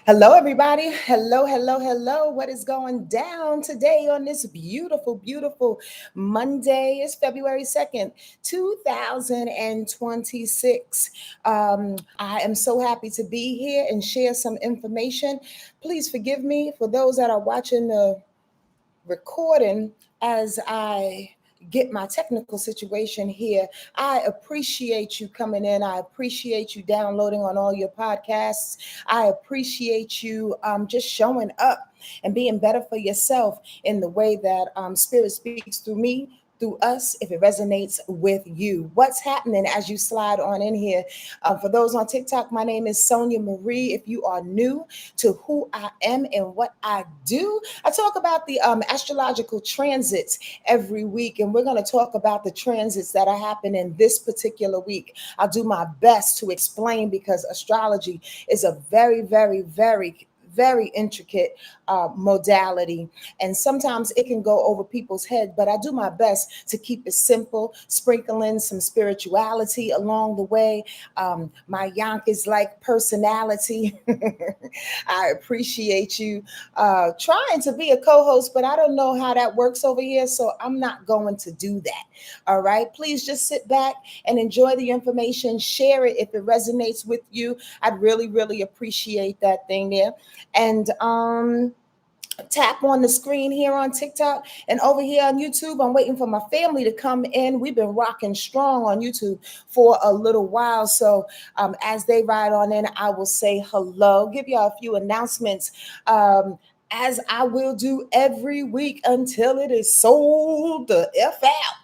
Hello, everybody. Hello, hello, hello. What is going down today on this beautiful, beautiful Monday? It's February 2nd, 2026. I am so happy to be here and share some information. Please forgive me for those that are watching the recording as I get my technical situation here. I appreciate you coming in. I appreciate you downloading on all your podcasts. I appreciate you just showing up and being better for yourself in the way that Spirit speaks through me. Through us, if it resonates with you. What's happening as you slide on in here? For those on TikTok, my name is SonjaMarie. If you are new to who I am and what I do, I talk about the astrological transits every week, and we're going to talk about the transits that are happening this particular week. I'll do my best to explain because astrology is a very intricate modality, and sometimes it can go over people's head, but I do my best to keep it simple, sprinkling some spirituality along the way. My Yonkers like personality. I appreciate you trying to be a co-host, but I don't know how that works over here, so I'm not going to do that. All right, please just sit back and enjoy the information. Share it if it resonates with you. I'd really appreciate that thing there. And tap on the screen here on TikTok and over here on YouTube. I'm waiting for my family to come in. We've been rocking strong on YouTube for a little while. So as they ride on in, I will say hello, give y'all a few announcements. As I will do every week until it is sold the F out.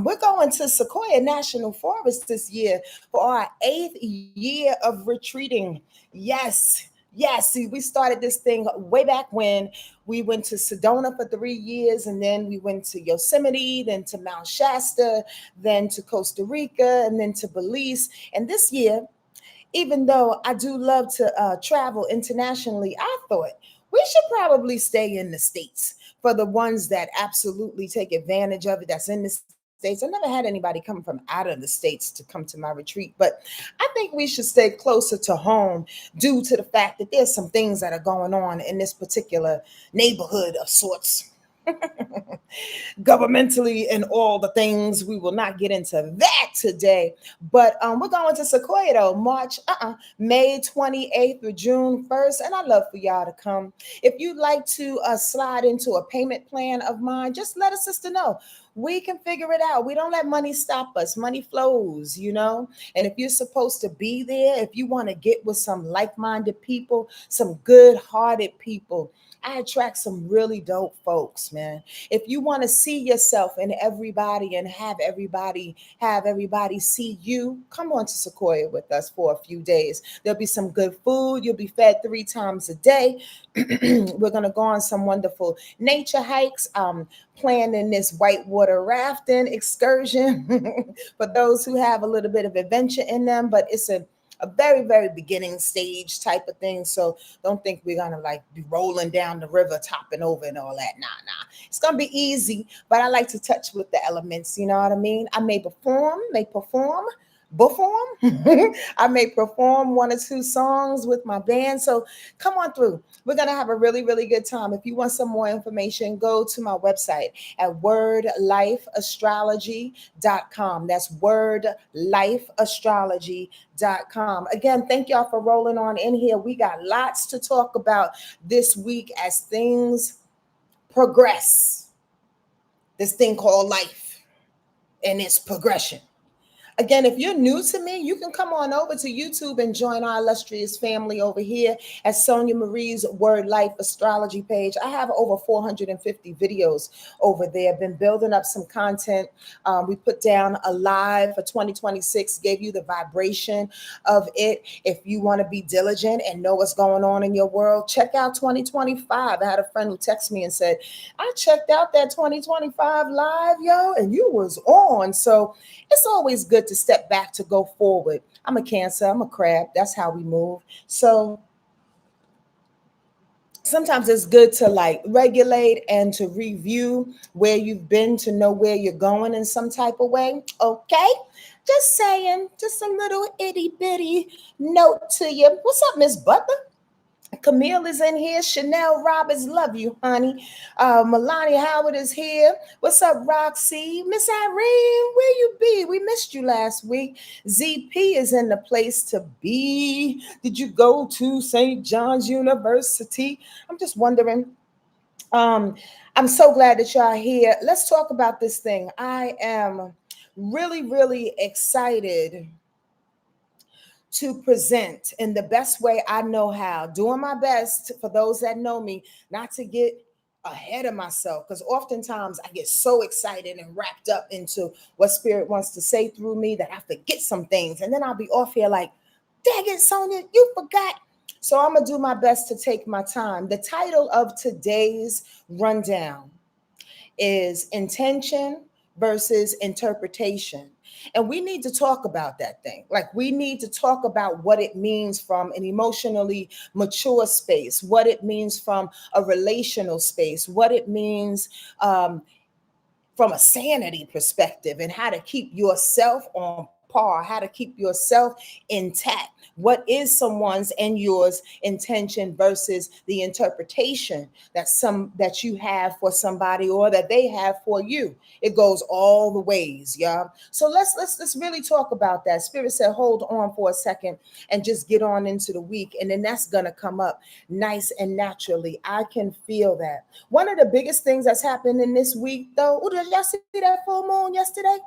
We're going to Sequoia National Forest this year for our 8th year of retreating. Yes. Yes, see, we started this thing way back when we went to Sedona for 3 years, and then we went to Yosemite, then to Mount Shasta, then to Costa Rica, and then to Belize. And this year, even though I do love to travel internationally, I thought we should probably stay in the States for the ones that absolutely take advantage of it, that's in the States. I never had anybody come from out of the States to come to my retreat, but I think we should stay closer to home due to the fact that there's some things that are going on in this particular neighborhood of sorts governmentally and all the things. We will not get into that today, but we're going to Sequoia though, May 28th through June 1st, and I'd love for y'all to come. If you'd like to slide into a payment plan of mine, just let a sister know. We can figure it out. We don't let money stop us. Money flows, you know. And if you're supposed to be there, if you want to get with some like-minded people, some good-hearted people, I attract some really dope folks, man. If you want to see yourself in everybody and have everybody see you, come on to Sequoia with us for a few days. There'll be some good food. You'll be fed 3 times a day. We're going to go on some wonderful nature hikes, planning this whitewater rafting excursion for those who have a little bit of adventure in them, but it's a very beginning stage type of thing. So don't think we're gonna like be rolling down the river, topping over and all that. Nah. It's gonna be easy, but I like to touch with the elements. You know what I mean? I may perform. I may perform 1 or 2 songs with my band. So come on through. We're going to have a really good time. If you want some more information, go to my website at wordlifeastrology.com. That's wordlifeastrology.com. Again, thank y'all for rolling on in here. We got lots to talk about this week as things progress. This thing called life and its progression. Again, if you're new to me, you can come on over to YouTube and join our illustrious family over here at Sonja Marie's Word Life Astrology page. I have over 450 videos over there. Been building up some content. We put down a live for 2026, gave you the vibration of it. If you want to be diligent and know what's going on in your world, check out 2025. I had a friend who texted me and said, I checked out that 2025 live, yo, and you was on. So it's always good to step back to go forward. I'm a Cancer, I'm a crab. That's how we move. So sometimes it's good to like regulate and to review where you've been to know where you're going in some type of way. Okay. Just saying, just a little itty bitty note to you. What's up, Miss Butler? Camille is in here. Chanel Roberts, love you, honey. Melania Howard is here. What's up, Roxy? Miss Irene, where you be? We missed you last week. ZP is in the place to be. Did you go to St. John's University? I'm just wondering. Um, I'm so glad that y'all here. Let's talk about this thing. I am really, really excited to present in the best way I know how, doing my best for those that know me, not to get ahead of myself, because oftentimes I get so excited and wrapped up into what spirit wants to say through me that I forget some things, and then I'll be off here like, dang it, Sonja, you forgot. So I'm gonna do my best to take my time. The title of today's rundown is intention versus interpretation. And we need to talk about that thing. Like, we need to talk about what it means from an emotionally mature space, what it means from a relational space, what it means from a sanity perspective, and how to keep yourself on par, how to keep yourself intact. What is someone's and yours intention versus the interpretation that you have for somebody or that they have for you? It goes all the ways, y'all. So let's really talk about that. Spirit said, hold on for a second and just get on into the week, and then that's gonna come up nice and naturally. I can feel that. One of the biggest things that's happened in this week, though, did y'all see that full moon yesterday?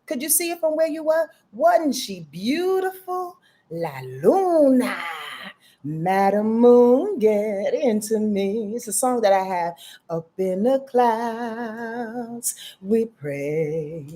Could you see it from where you were? Wasn't she beautiful? La Luna, Madam Moon, get into me. It's a song that I have. Up in the clouds, we pray.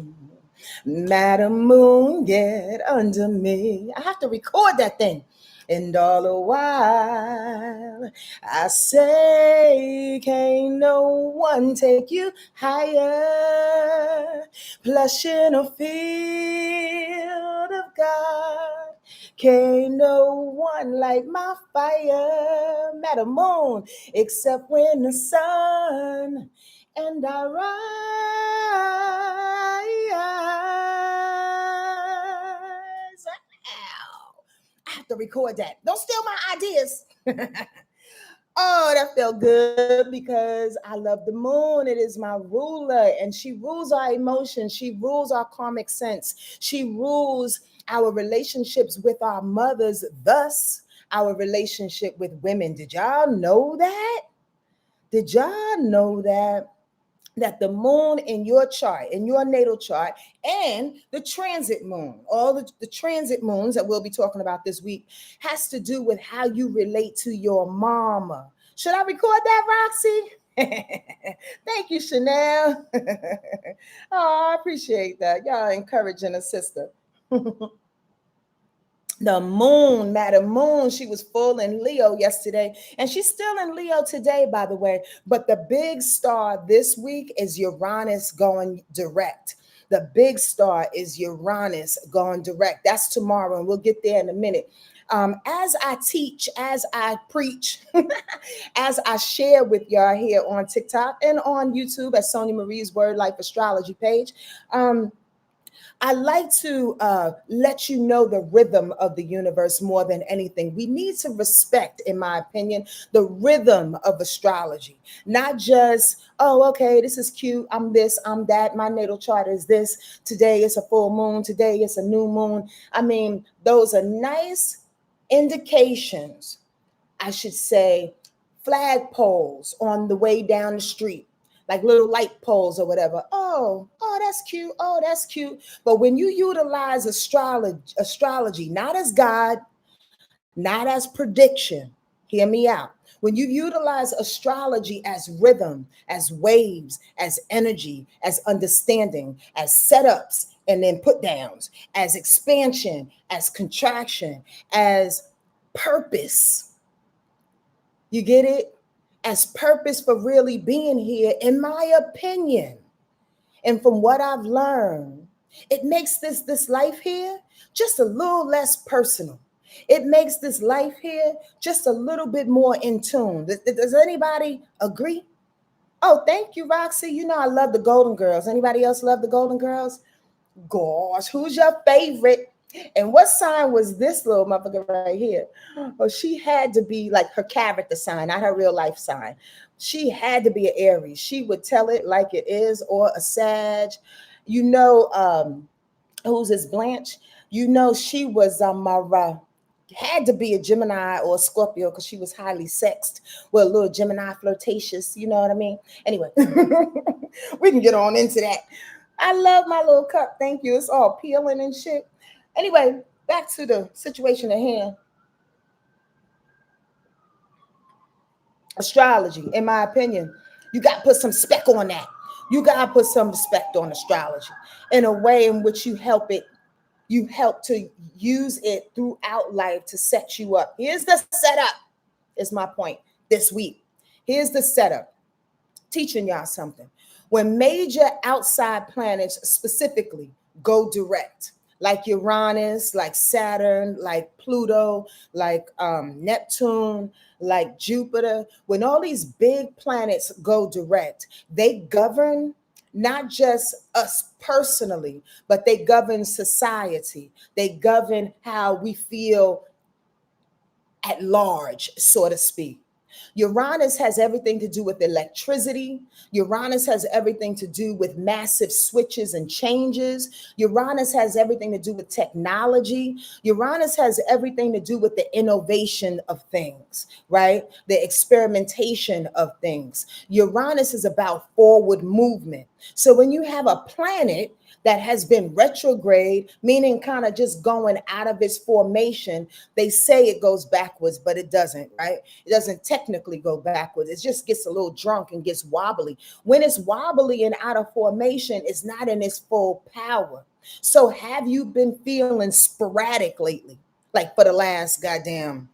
Madam Moon, get under me. I have to record that thing. And all the while, I say, can't no one take you higher. Plush in a field of God, can't no one light my fire. Madam Moon, except when the sun and I rise. Ow. I have to record that. Don't steal my ideas. Oh, that felt good because I love the moon. It is my ruler, and she rules our emotions. She rules our karmic sense. She rules our relationships with our mothers, thus our relationship with women. Did y'all know that? Did y'all know that the moon in your chart, in your natal chart, and the transit moon, all the transit moons that we'll be talking about this week, has to do with how you relate to your mama. Should I record that, Roxy? Thank you, Chanel. Oh, I appreciate that. Y'all encouraging a sister. The moon, Madam Moon, she was full in Leo yesterday, and she's still in Leo today, by the way. But the big star this week is Uranus going direct. The big star is Uranus going direct. That's tomorrow, and we'll get there in a minute. As I teach, as I preach, as I share with y'all here on TikTok and on YouTube at Sonja Marie's Wordlife Astrology page, I like to let you know the rhythm of the universe more than anything. We need to respect, in my opinion, the rhythm of astrology, not just, oh, okay, this is cute. I'm this, I'm that. My natal chart is this. Today it's a full moon. Today it's a new moon. I mean, those are nice indications, I should say, flagpoles on the way down the street, like little light poles or whatever. Oh, that's cute. Oh, that's cute. But when you utilize astrology, not as God, not as prediction, hear me out. When you utilize astrology as rhythm, as waves, as energy, as understanding, as setups and then put downs, as expansion, as contraction, as purpose, you get it? As purpose for really being here, in my opinion, and from what I've learned, it makes this life here just a little less personal. It makes this life here just a little bit more in tune. Does anybody agree? Oh, thank you, Roxy. You know I love the Golden Girls. Anybody else love the Golden Girls? Gosh, who's your favorite? And what sign was this little motherfucker right here? Oh, she had to be like her character sign, not her real life sign. She had to be an Aries. She would tell it like it is, or a Sag. You know, who's this Blanche? You know, she was had to be a Gemini or a Scorpio because she was highly sexed with a little Gemini flirtatious. You know what I mean? Anyway, we can get on into that. I love my little cup. Thank you. It's all peeling and shit. Anyway, back to the situation at hand. Astrology, in my opinion, you got to put some spec on that. You got to put some respect on astrology in a way in which you help to use it throughout life to set you up. Here's the setup, is my point this week. Here's the setup. Teaching y'all something. When major outside planets specifically go direct, like Uranus, like Saturn, like Pluto, like Neptune, like Jupiter, when all these big planets go direct, they govern not just us personally, but they govern society. They govern how we feel at large, so to speak. Uranus has everything to do with electricity. Uranus has everything to do with massive switches and changes. Uranus has everything to do with technology. Uranus has everything to do with the innovation of things, right? The experimentation of things. Uranus is about forward movement. So when you have a planet that has been retrograde, meaning kind of just going out of its formation, they say it goes backwards, but it doesn't, right? It doesn't technically go backwards. It just gets a little drunk and gets wobbly. When it's wobbly and out of formation, it's not in its full power. So have you been feeling sporadic lately? Like for the last goddamn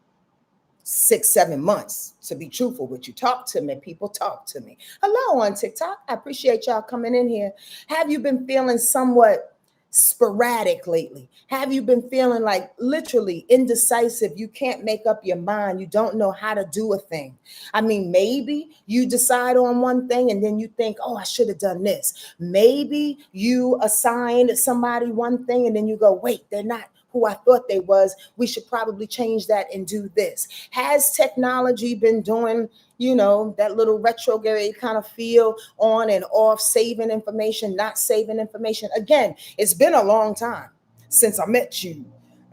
6-7 months, to be truthful with you. Talk to me, people, talk to me. Hello on TikTok. I appreciate y'all coming in here. Have you been feeling somewhat sporadic lately? Have you been feeling like literally indecisive? You can't make up your mind. You don't know how to do a thing. I mean, maybe you decide on one thing and then you think, oh, I should have done this. Maybe you assign somebody one thing and then you go, wait, they're not who I thought they was. We should probably change that and do this. Has technology been doing, that little retrograde kind of feel on and off, saving information, not saving information? Again, it's been a long time since I met you.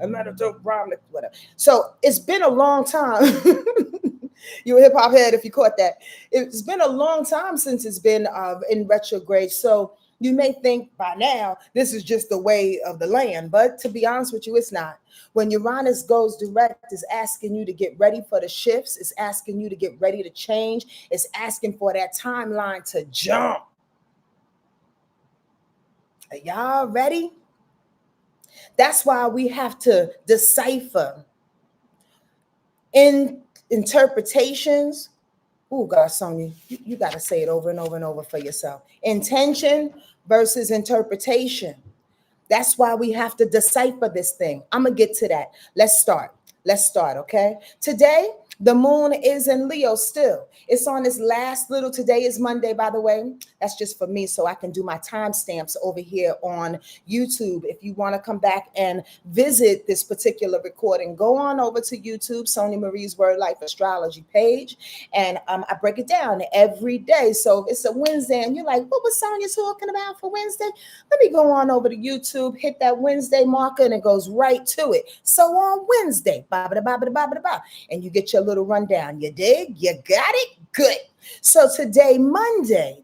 I met a dope rhyme, whatever. So it's been a long time. You a hip hop head if you caught that. It's been a long time since it's been in retrograde. So you may think by now this is just the way of the land, but to be honest with you, it's not. When Uranus goes direct, it's asking you to get ready for the shifts. It's asking you to get ready to change. It's asking for that timeline to jump. Are y'all ready? That's why we have to decipher in interpretations. Oh, God, Sonja, you got to say it over and over and over for yourself. Intention versus interpretation. That's why we have to decipher this thing. I'm going to get to that. Let's start, okay? Today, the moon is in Leo still. It's on this last little, today is Monday, by the way. That's just for me so I can do my timestamps over here on YouTube. If you want to come back and visit this particular recording, go on over to YouTube, Sonja Marie's Wordlife Astrology page, and I break it down every day. So if it's a Wednesday and you're like, what was Sonja talking about for Wednesday? Let me go on over to YouTube, hit that Wednesday marker, and it goes right to it. So on Wednesday, and you get your little rundown. You dig? You got it? Good. So today, Monday,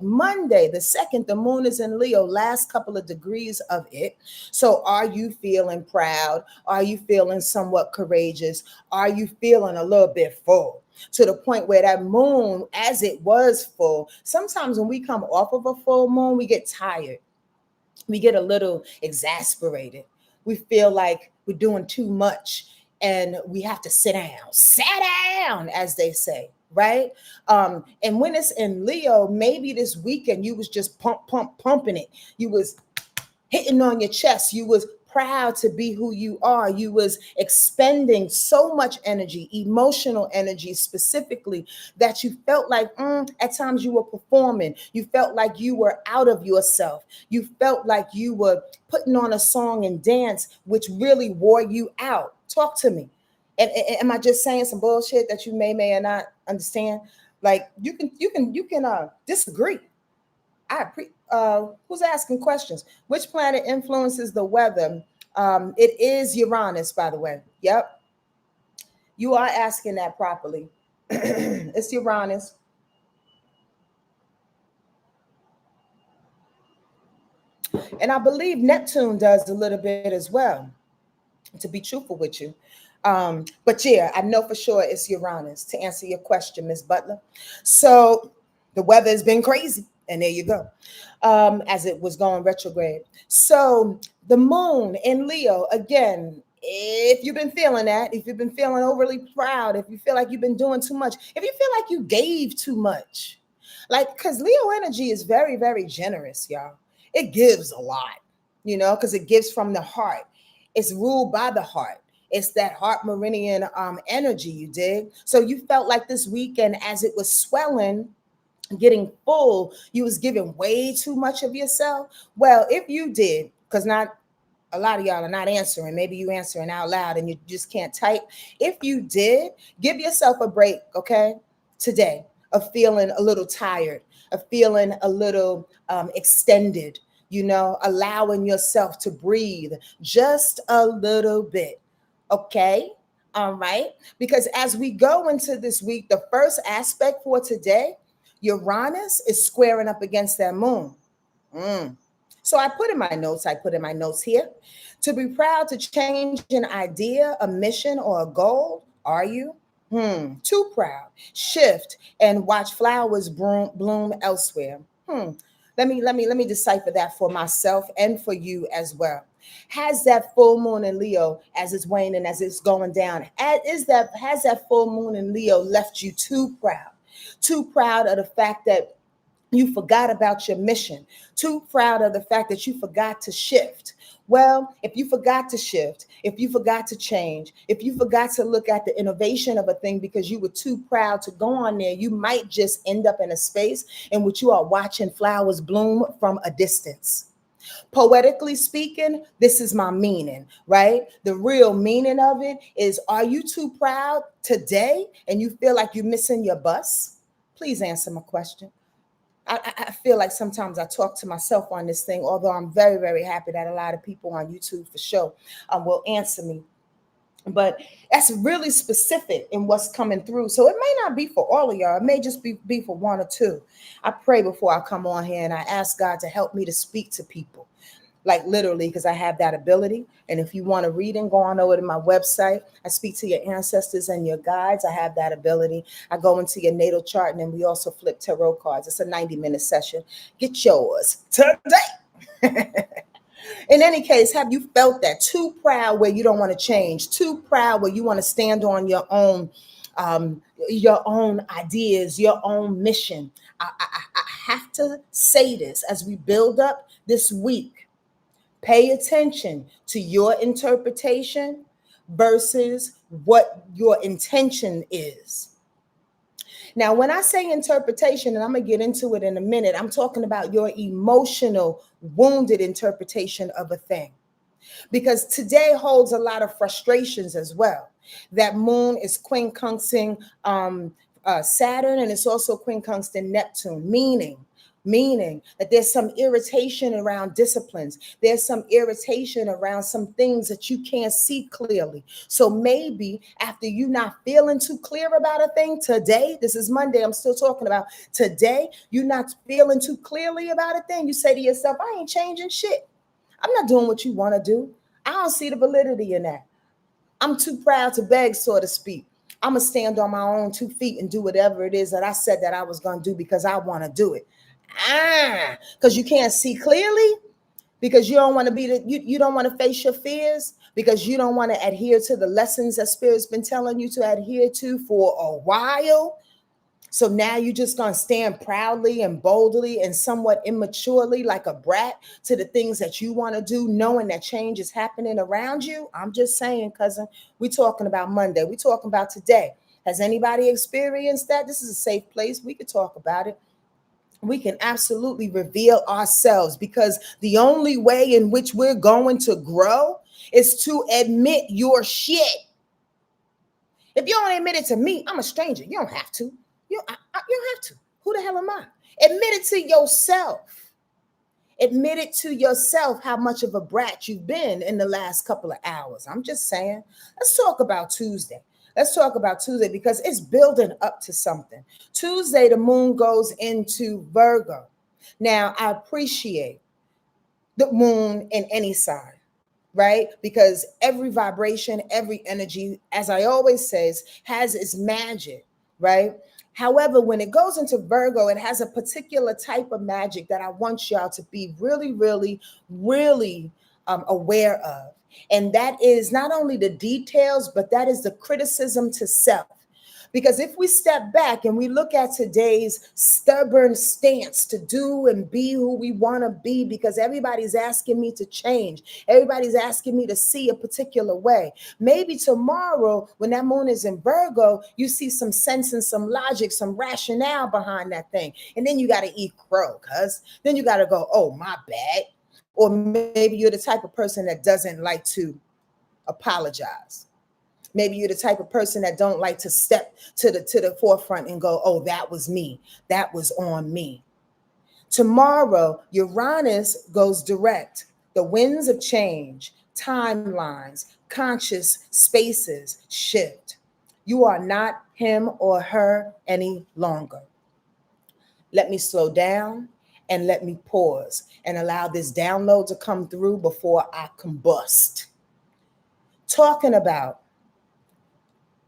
Monday, the 2nd, the moon is in Leo, last couple of degrees of it. So are you feeling proud? Are you feeling somewhat courageous? Are you feeling a little bit full? To the point where that moon, as it was full, sometimes when we come off of a full moon, we get tired. We get a little exasperated. We feel like we're doing too much and we have to sit down, as they say, right? And when it's in Leo, maybe this weekend you was just pumping it. You was hitting on your chest. You was proud to be who you are. You was expending so much energy, emotional energy specifically, that you felt like at times you were performing. You felt like you were out of yourself. You felt like you were putting on a song and dance, which really wore you out. Talk to me. And am I just saying some bullshit that you may or not understand? Like you can disagree. Who's asking questions? Which planet influences the weather? It is Uranus, by the way. Yep, you are asking that properly. It's Uranus. And I believe Neptune does a little bit as well, to be truthful with you. But yeah, I know for sure it's Uranus, to answer your question, Miss Butler. So the weather has been crazy. And there you go, as it was going retrograde. So the moon in Leo, again, if you've been feeling that, if you've been feeling overly proud, if you feel like you've been doing too much, if you feel like you gave too much, like, because Leo energy is very, very generous, y'all. It gives a lot, because it gives from the heart. It's ruled by the heart. It's that heart meridian energy, you dig? So you felt like this weekend, as it was swelling, getting full, you was giving way too much of yourself. Well, if you did, because not a lot of y'all are not answering, maybe you answering out loud and you just can't type. If you did, give yourself a break, okay, today, of feeling a little tired, of feeling a little extended, allowing yourself to breathe just a little bit, okay? All right, because as we go into this week, the first aspect for today, Uranus is squaring up against that moon. So I put in my notes here. To be proud to change an idea, a mission, or a goal. Are you? Too proud. Shift and watch flowers bloom elsewhere. Let me decipher that for myself and for you as well. Has that full moon in Leo, as it's waning, as it's going down, has that full moon in Leo left you too proud? Too proud of the fact that you forgot about your mission, too proud of the fact that you forgot to shift. Well, if you forgot to shift, if you forgot to change, if you forgot to look at the innovation of a thing because you were too proud to go on there, you might just end up in a space in which you are watching flowers bloom from a distance. Poetically speaking, this is my meaning, right? The real meaning of it is, are you too proud today and you feel like you're missing your bus? Please answer my question. I feel like sometimes I talk to myself on this thing, although I'm very, very happy that a lot of people on YouTube for sure will answer me. But that's really specific in what's coming through. So it may not be for all of y'all. It may just be for one or two. I pray before I come on here and I ask God to help me to speak to people. Like literally, because I have that ability. And if you want to read and go on over to my website, I speak to your ancestors and your guides. I have that ability. I go into your natal chart, and then we also flip tarot cards. It's a 90-minute session. Get yours today. In any case, have you felt that? Too proud where you don't want to change? Too proud where you want to stand on your own ideas, your own mission? I have to say this as we build up this week. Pay attention to your interpretation versus what your intention is. Now, when I say interpretation, and I'm going to get into it in a minute, I'm talking about your emotional, wounded interpretation of a thing. Because today holds a lot of frustrations as well. That moon is quincunxing Saturn, and it's also quincunxing Neptune, meaning that there's some irritation around disciplines. There's some irritation around some things that you can't see clearly. So maybe after you not feeling too clear about a thing today, this is Monday, I'm still talking about today, you're not feeling too clearly about a thing. You say to yourself, I ain't changing shit. I'm not doing what you want to do. I don't see the validity in that. I'm too proud to beg, so to speak. I'm going to stand on my own 2 feet and do whatever it is that I said that I was going to do because I want to do it. Because you can't see clearly, because you don't want to you don't want to face your fears, because you don't want to adhere to the lessons that Spirit's been telling you to adhere to for a while. So now you're just going to stand proudly and boldly and somewhat immaturely like a brat to the things that you want to do, knowing that change is happening around you. I'm just saying, cousin, we're talking about Monday. We're talking about today. Has anybody experienced that? This is a safe place. We could talk about it. We can absolutely reveal ourselves, because the only way in which we're going to grow is to admit your shit. If you don't admit it to me, I'm a stranger. You don't have to. You don't have to. Who the hell am I? Admit it to yourself. Admit it to yourself how much of a brat you've been in the last couple of hours. I'm just saying. Let's talk about Tuesday. Let's talk about Tuesday, because it's building up to something. Tuesday, the moon goes into Virgo. Now, I appreciate the moon in any sign, right? Because every vibration, every energy, as I always says, has its magic, right? However, when it goes into Virgo, it has a particular type of magic that I want y'all to be really, really, really aware of. And that is not only the details, but that is the criticism to self. Because if we step back and we look at today's stubborn stance to do and be who we want to be, because everybody's asking me to change, everybody's asking me to see a particular way. Maybe tomorrow, when that moon is in Virgo, you see some sense and some logic, some rationale behind that thing. And then you got to eat crow, cuz then you got to go, oh, my bad. Or maybe you're the type of person that doesn't like to apologize. Maybe you're the type of person that don't like to step to the forefront and go, oh, that was me. That was on me. Tomorrow, Uranus goes direct. The winds of change, timelines, conscious spaces shift. You are not him or her any longer. Let me slow down and let me pause and allow this download to come through before I combust. Talking about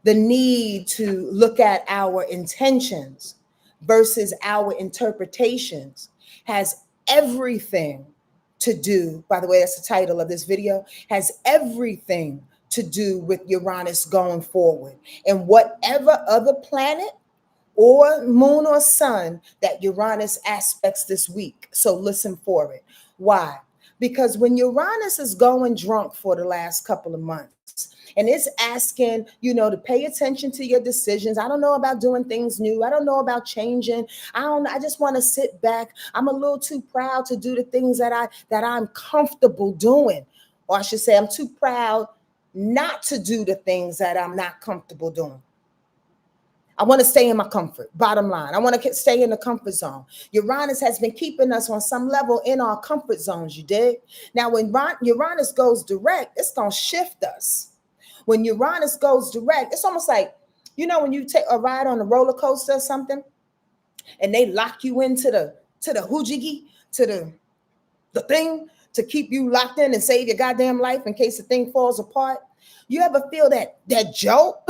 the need to look at our intentions versus our interpretations has everything to do, by the way, that's the title of this video, has everything to do with Uranus going forward. And whatever other planet or moon or sun that Uranus aspects this week. So listen for it. Why? Because when Uranus is going drunk for the last couple of months, and it's asking, to pay attention to your decisions. I don't know about doing things new. I don't know about changing. I just want to sit back. I'm a little too proud to do the things that I'm comfortable doing. Or I should say, I'm too proud not to do the things that I'm not comfortable doing. I want to stay in my comfort. Bottom line, I want to stay in the comfort zone. Uranus has been keeping us on some level in our comfort zones, you dig? Now, when Uranus goes direct, it's going to shift us. When Uranus goes direct, it's almost like, when you take a ride on a roller coaster or something, and they lock you into the hoojigi, to the thing to keep you locked in and save your goddamn life in case the thing falls apart. You ever feel that jolt?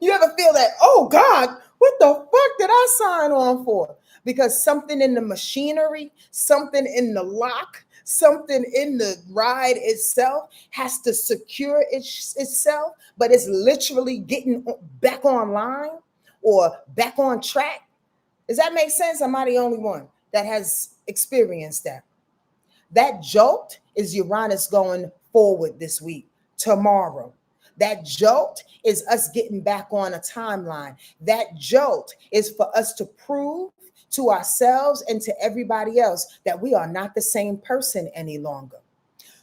You ever feel that, oh God, what the fuck did I sign on for? Because something in the machinery, something in the lock, something in the ride itself has to secure itself, but it's literally getting back online or back on track. Does that make sense? Am I the only one that has experienced that? That jolt is Uranus going forward this week, tomorrow. That jolt is us getting back on a timeline. That jolt is for us to prove to ourselves and to everybody else that we are not the same person any longer.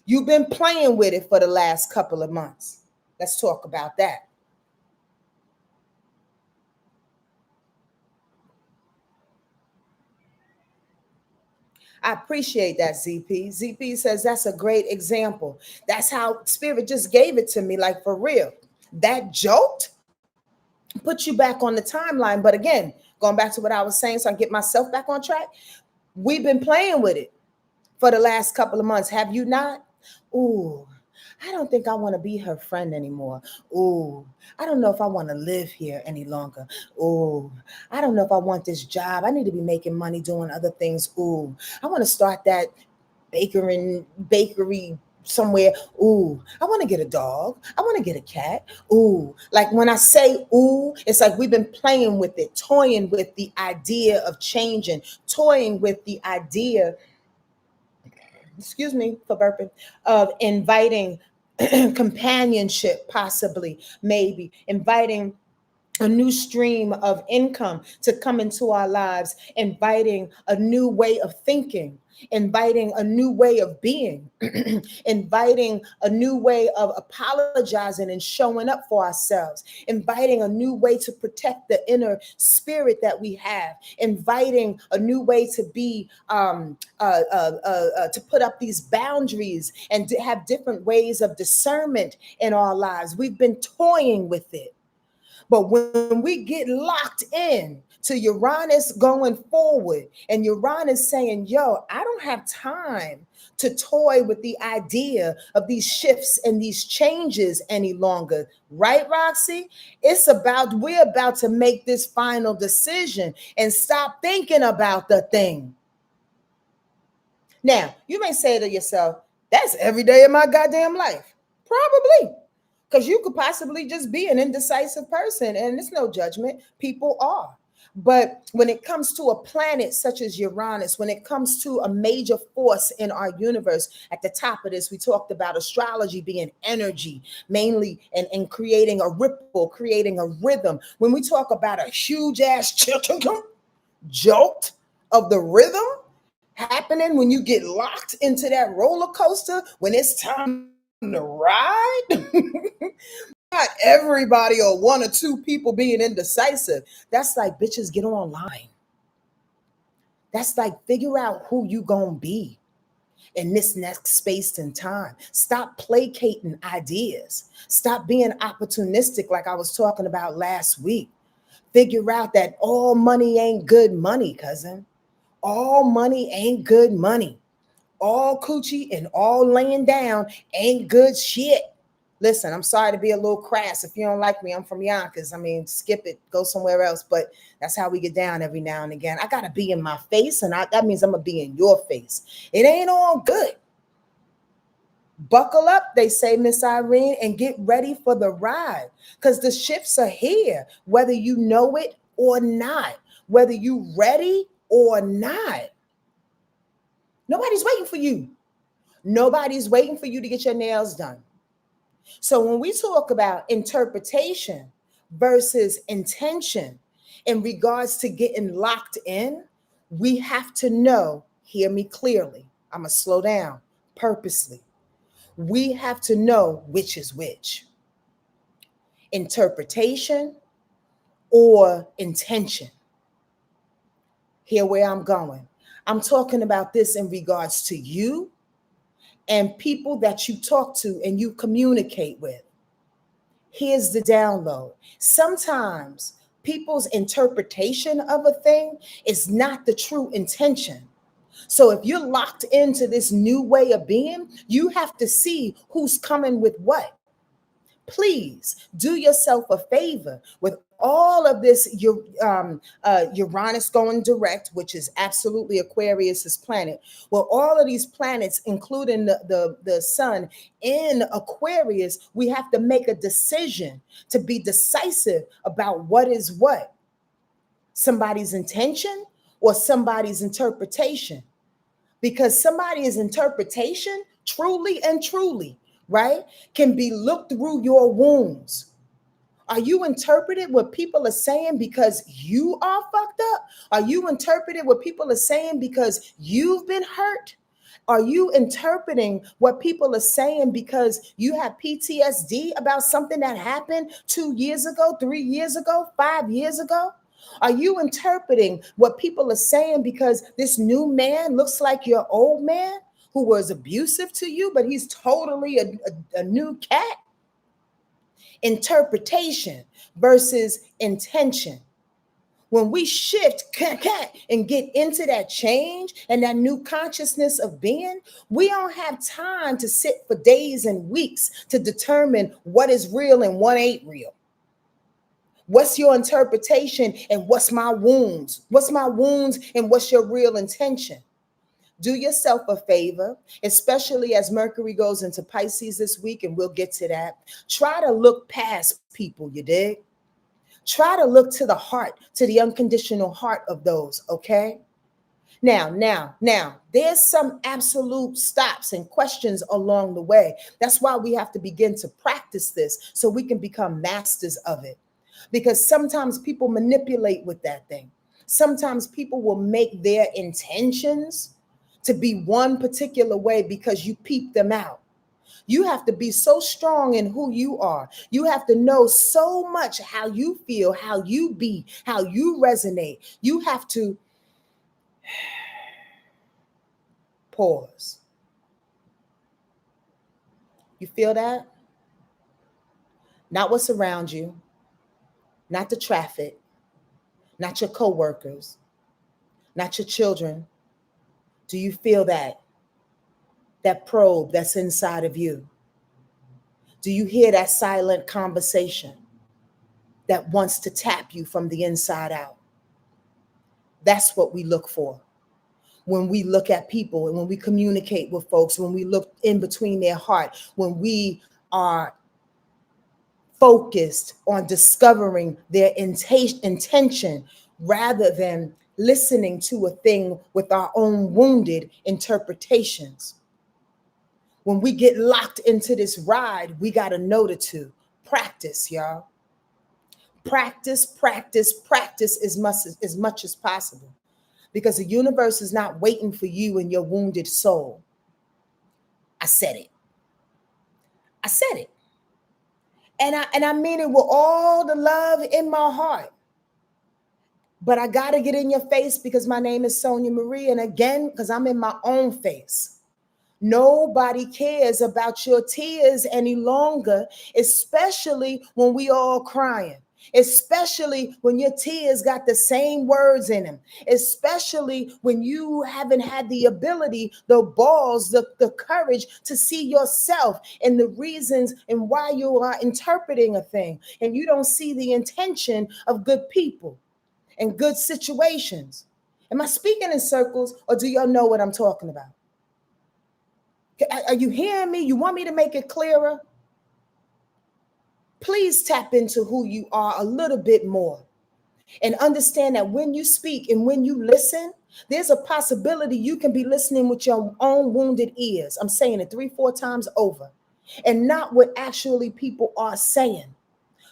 You've been playing with it for the last couple of months. Let's talk about that. I appreciate that, ZP. ZP says that's a great example. That's how Spirit just gave it to me, like for real. That jolt put you back on the timeline. But again, going back to what I was saying, so I get myself back on track, we've been playing with it for the last couple of months. Have you not? Ooh, I don't think I want to be her friend anymore. Ooh, I don't know if I want to live here any longer. Ooh, I don't know if I want this job. I need to be making money doing other things. Ooh, I want to start that bakery somewhere, ooh, I want to get a dog. I want to get a cat. Ooh, like when I say ooh, it's like we've been playing with it, toying with the idea of changing, toying with the idea, excuse me for burping, of inviting companionship, possibly, maybe inviting a new stream of income to come into our lives, inviting a new way of thinking, inviting a new way of being, inviting a new way of apologizing and showing up for ourselves, inviting a new way to protect the inner spirit that we have, inviting a new way to be, to put up these boundaries and to have different ways of discernment in our lives. We've been toying with it. But when we get locked in to Uranus going forward and Uranus saying, yo, I don't have time to toy with the idea of these shifts and these changes any longer. Right, Roxy? We're about to make this final decision and stop thinking about the thing. Now, you may say to yourself, that's every day of my goddamn life. Probably. Because you could possibly just be an indecisive person, and it's no judgment. People are. But when it comes to a planet such as Uranus, when it comes to a major force in our universe, at the top of this, we talked about astrology being energy, mainly, and creating a ripple, creating a rhythm. When we talk about a huge ass jolt of the rhythm happening when you get locked into that roller coaster, when it's time to ride, not everybody or one or two people being indecisive. That's like, bitches, get online. That's like, figure out who you gonna be in this next space and time. Stop placating ideas. Stop being opportunistic like I was talking about last week. Figure out that all money ain't good money, cousin. All money ain't good money. All coochie and all laying down ain't good shit. Listen, I'm sorry to be a little crass. If you don't like me, I'm from Yonkers. I mean, skip it, go somewhere else. But that's how we get down every now and again. I got to be in my face, and that means I'm going to be in your face. It ain't all good. Buckle up, they say, Miss Irene, and get ready for the ride, because the shifts are here, whether you know it or not, whether you ready or not. Nobody's waiting for you. Nobody's waiting for you to get your nails done. So when we talk about interpretation versus intention in regards to getting locked in, we have to know, hear me clearly, I'm going to slow down purposely. We have to know which is which. Interpretation or intention. Here where I'm going. I'm talking about this in regards to you and people that you talk to and you communicate with. Here's the download. Sometimes people's interpretation of a thing is not the true intention. So if you're locked into this new way of being, you have to see who's coming with what. Please do yourself a favor with all of this Uranus going direct, which is absolutely Aquarius's planet. Well, all of these planets, including the sun in Aquarius, we have to make a decision to be decisive about what is what. Somebody's intention or somebody's interpretation. Because somebody's interpretation, truly and truly, right, can be looked through your wounds. Are you interpreting what people are saying because you are fucked up? Are you interpreting what people are saying because you've been hurt? Are you interpreting what people are saying because you have PTSD about something that happened 2 years ago, 3 years ago, 5 years ago? Are you interpreting what people are saying because this new man looks like your old man who was abusive to you, but he's totally a new cat? Interpretation versus intention. When we shift and get into that change and that new consciousness of being, we don't have time to sit for days and weeks to determine what is real and what ain't real. What's your interpretation and what's my wounds? What's my wounds and what's your real intention? Do yourself a favor, especially as Mercury goes into Pisces this week, and we'll get to that. Try to look past people, you dig? Try to look to the heart, to the unconditional heart of those, okay? Now, there's some absolute stops and questions along the way. That's why we have to begin to practice this so we can become masters of it. Because sometimes people manipulate with that thing. Sometimes people will make their intentions to be one particular way because you peep them out. You have to be so strong in who you are. You have to know so much how you feel, how you be, how you resonate. You have to pause. You feel that? Not what's around you, not the traffic, not your coworkers, not your children. Do you feel that? That probe that's inside of you? Do you hear that silent conversation that wants to tap you from the inside out? That's what we look for when we look at people and when we communicate with folks, when we look in between their heart, when we are focused on discovering their intention rather than listening to a thing with our own wounded interpretations. When we get locked into this ride, we got to know the two. Practice, y'all. Practice as much as possible. Because the universe is not waiting for you and your wounded soul. I said it. I said it. And I mean it with all the love in my heart. But I got to get in your face because my name is sonjamarie. And again, because I'm in my own face. Nobody cares about your tears any longer, especially when we all crying. Especially when your tears got the same words in them, especially when you haven't had the ability, the balls, the courage to see yourself and the reasons and why you are interpreting a thing, and you don't see the intention of good people and good situations. Am I speaking in circles, or do y'all know what I'm talking about? Are you hearing me? You want me to make it clearer? Please tap into who you are a little bit more and understand that when you speak and when you listen, there's a possibility you can be listening with your own wounded ears. I'm saying it 3-4 times over, and not what actually people are saying.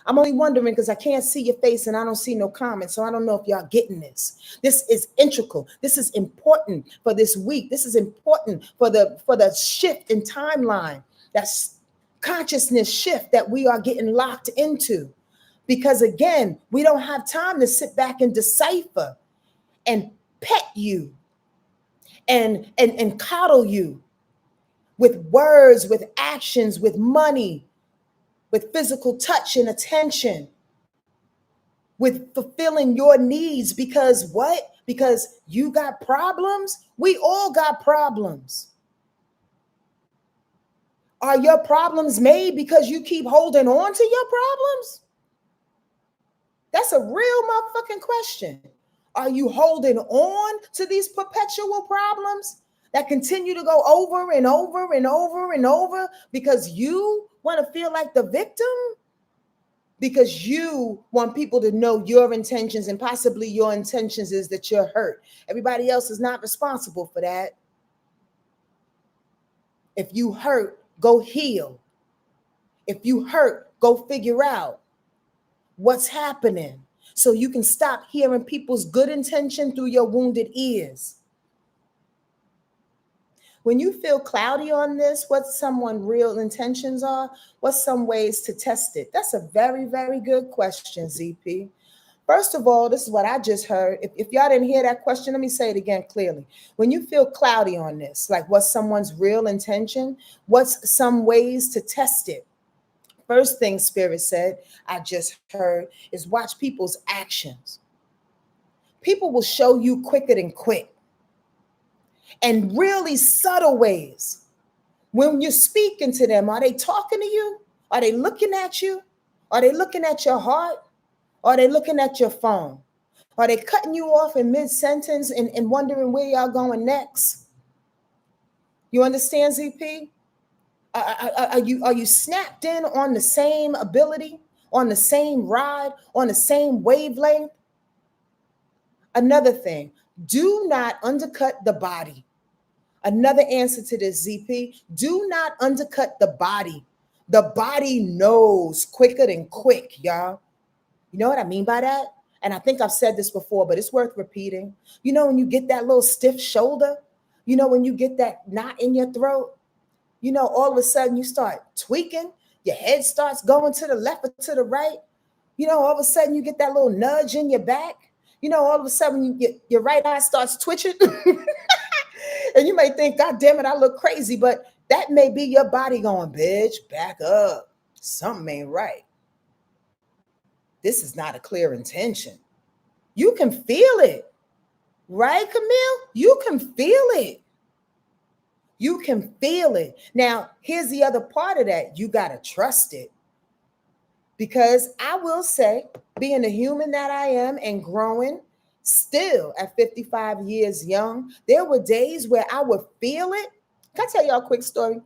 I'm only wondering because I can't see your face and I don't see no comments. So I don't know if y'all getting this. This is integral. This is important for this week. This is important for the shift in timeline. That's consciousness shift that we are getting locked into. Because again, we don't have time to sit back and decipher and pet you and coddle you with words, with actions, with money, with physical touch and attention, with fulfilling your needs. Because what? Because you got problems. We all got problems. Are your problems made because you keep holding on to your problems? That's a real motherfucking question. Are you holding on to these perpetual problems that continue to go over and over and over and over because you want to feel like the victim? Because you want people to know your intentions, and possibly your intentions is that you're hurt. Everybody else is not responsible for that. If you hurt, go heal. If you hurt, go figure out what's happening so you can stop hearing people's good intention through your wounded ears. When you feel cloudy on this, what someone's real intentions are, what's some ways to test it? That's a very, very good question, ZP. First of all, this is what I just heard. If y'all didn't hear that question, let me say it again clearly. When you feel cloudy on this, like what's someone's real intention, what's some ways to test it? First thing Spirit said, I just heard, is watch people's actions. People will show you quicker than quick, and really subtle ways. When you're speaking to them, are they talking to you? Are they looking at you? Are they looking at your heart? Are they looking at your phone? Are they cutting you off in mid-sentence and wondering where y'all going next? You understand, ZP? Are you snapped in on the same ability, on the same ride, on the same wavelength? Another thing, do not undercut the body. Another answer to this, ZP, do not undercut the body. The body knows quicker than quick, y'all. You know what I mean by that? And I think I've said this before, but it's worth repeating. You know, when you get that little stiff shoulder, you know, when you get that knot in your throat, you know, all of a sudden you start tweaking, your head starts going to the left or to the right. You know, all of a sudden you get that little nudge in your back. You know, all of a sudden your right eye starts twitching. And you may think, God damn it, I look crazy, but that may be your body going, bitch, back up. Something ain't right. This is not a clear intention. You can feel it, right, Camille? You can feel it. You can feel it. Now, here's the other part of that. You got to trust it. Because I will say, being the human that I am and growing, still at 55 years young, there were days where I would feel it. Can I tell y'all a quick story?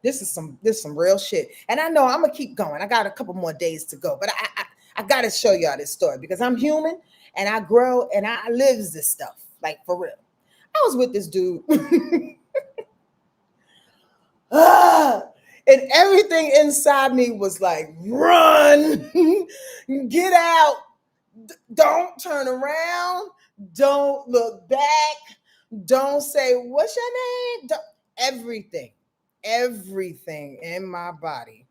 This is some real shit. And I know I'm gonna keep going. I got a couple more days to go, but I gotta show y'all this story because I'm human and I grow and I live this stuff, like for real. I was with this dude. And everything inside me was like, run, get out, don't turn around, don't look back, don't say, what's your name? Everything in my body,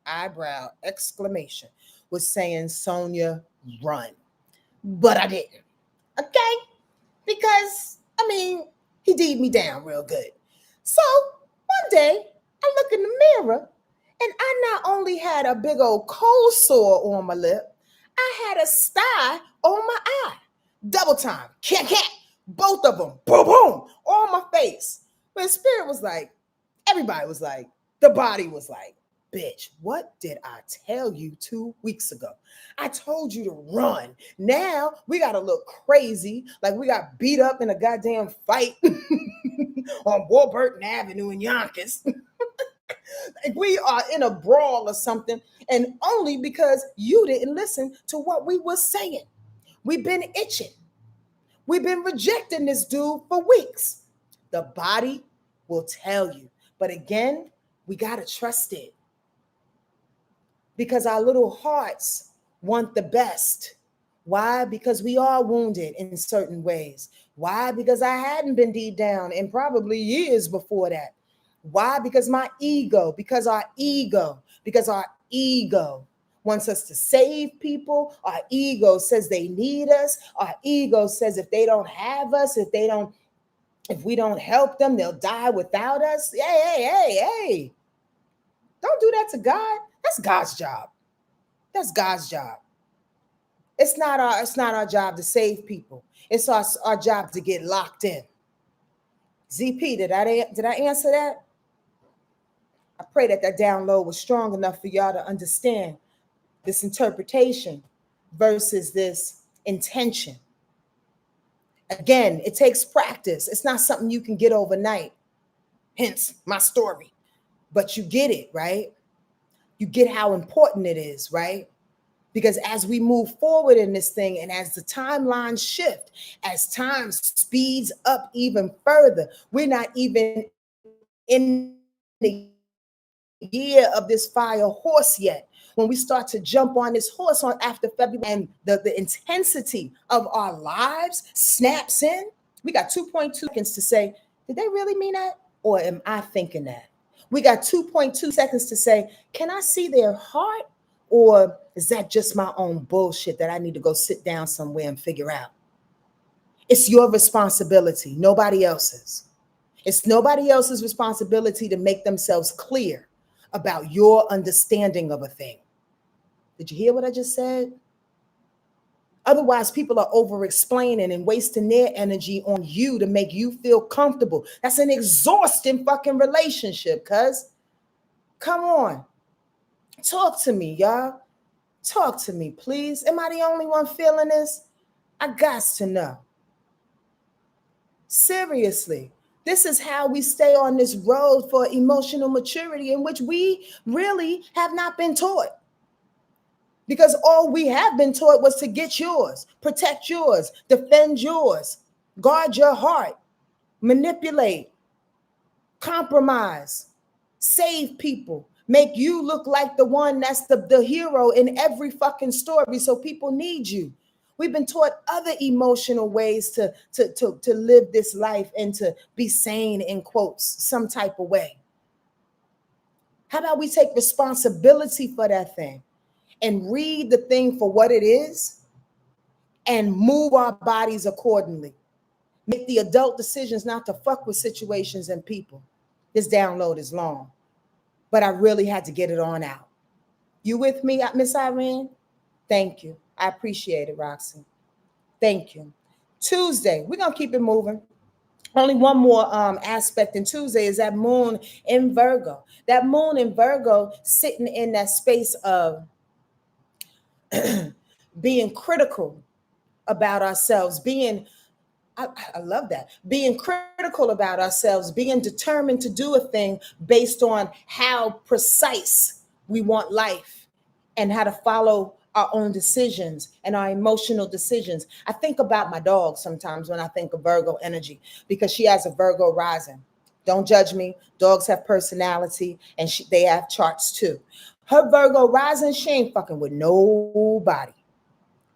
eyebrow, exclamation, was saying, Sonja, run. But I didn't. Okay? Because, I mean, he D'd me down real good. So one day, I look in the mirror and I not only had a big old cold sore on my lip, I had a sty on my eye. Double time. Cat. Both of them. Boom, boom. On my face. When spirit was like, everybody was like, the body was like, bitch, what did I tell you 2 weeks ago? I told you to run. Now we got to look crazy, like we got beat up in a goddamn fight on Warburton Avenue in Yonkers. Like we are in a brawl or something, and only because you didn't listen to what we were saying. We've been itching. We've been rejecting this dude for weeks. The body will tell you. But again, we got to trust it. Because our little hearts want the best. Why? Because we are wounded in certain ways. Why? Because I hadn't been deep down in probably years before that. Why? Because our ego wants us to save people. Our ego says they need us. Our ego says if they don't have us, if we don't help them, they'll die without us. Hey. Don't do that to God. That's God's job. That's God's job. It's not our job to save people. It's our job to get locked in. ZP, did I answer that? I pray that download was strong enough for y'all to understand this interpretation versus this intention. Again, it takes practice. It's not something you can get overnight. Hence my story. But you get it, right? You get how important it is, right? Because as we move forward in this thing and as the timelines shift, as time speeds up even further, we're not even in the year of this fire horse yet. When we start to jump on this horse on after February and the intensity of our lives snaps in, we got 2.2 seconds to say, did they really mean that? Or am I thinking that? We got 2.2 seconds to say, can I see their heart? Or is that just my own bullshit that I need to go sit down somewhere and figure out? It's your responsibility, nobody else's. It's nobody else's responsibility to make themselves clear about your understanding of a thing. Did you hear what I just said? Otherwise, people are over-explaining and wasting their energy on you to make you feel comfortable. That's an exhausting fucking relationship, cuz. Come on. Talk to me, y'all. Talk to me, please. Am I the only one feeling this? I got to know. Seriously. This is how we stay on this road for emotional maturity, in which we really have not been taught. Because all we have been taught was to get yours, protect yours, defend yours, guard your heart, manipulate, compromise, save people, make you look like the one that's the hero in every fucking story, so people need you. We've been taught other emotional ways to live this life and to be sane, in quotes, some type of way. How about we take responsibility for that thing and read the thing for what it is and move our bodies accordingly? Make the adult decisions not to fuck with situations and people. This download is long, but I really had to get it on out. You with me, Miss Irene? Thank you. I appreciate it, Roxy. Thank you. Tuesday, we're going to keep it moving. Only one more aspect in Tuesday is that moon in Virgo. That moon in Virgo sitting in that space of being critical about ourselves, being, I love that, being critical about ourselves, being determined to do a thing based on how precise we want life and how to follow our own decisions and our emotional decisions. I think about my dog sometimes when I think of Virgo energy, because she has a Virgo rising. Don't judge me. Dogs have personality, and they have charts too. Her Virgo rising, she ain't fucking with nobody.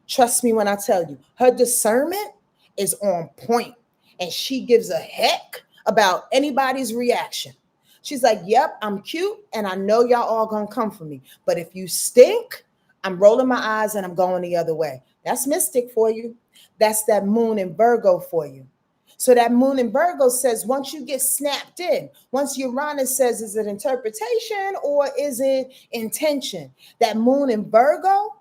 Trust me when I tell you, her discernment is on point, and she gives a heck about anybody's reaction. She's like, yep, I'm cute, and I know y'all all gonna come for me. But if you stink, I'm rolling my eyes and I'm going the other way. That's mystic for you. That's that moon in Virgo for you. So that moon in Virgo says, once you get snapped in, once Uranus says, is it interpretation or is it intention? That moon in Virgo,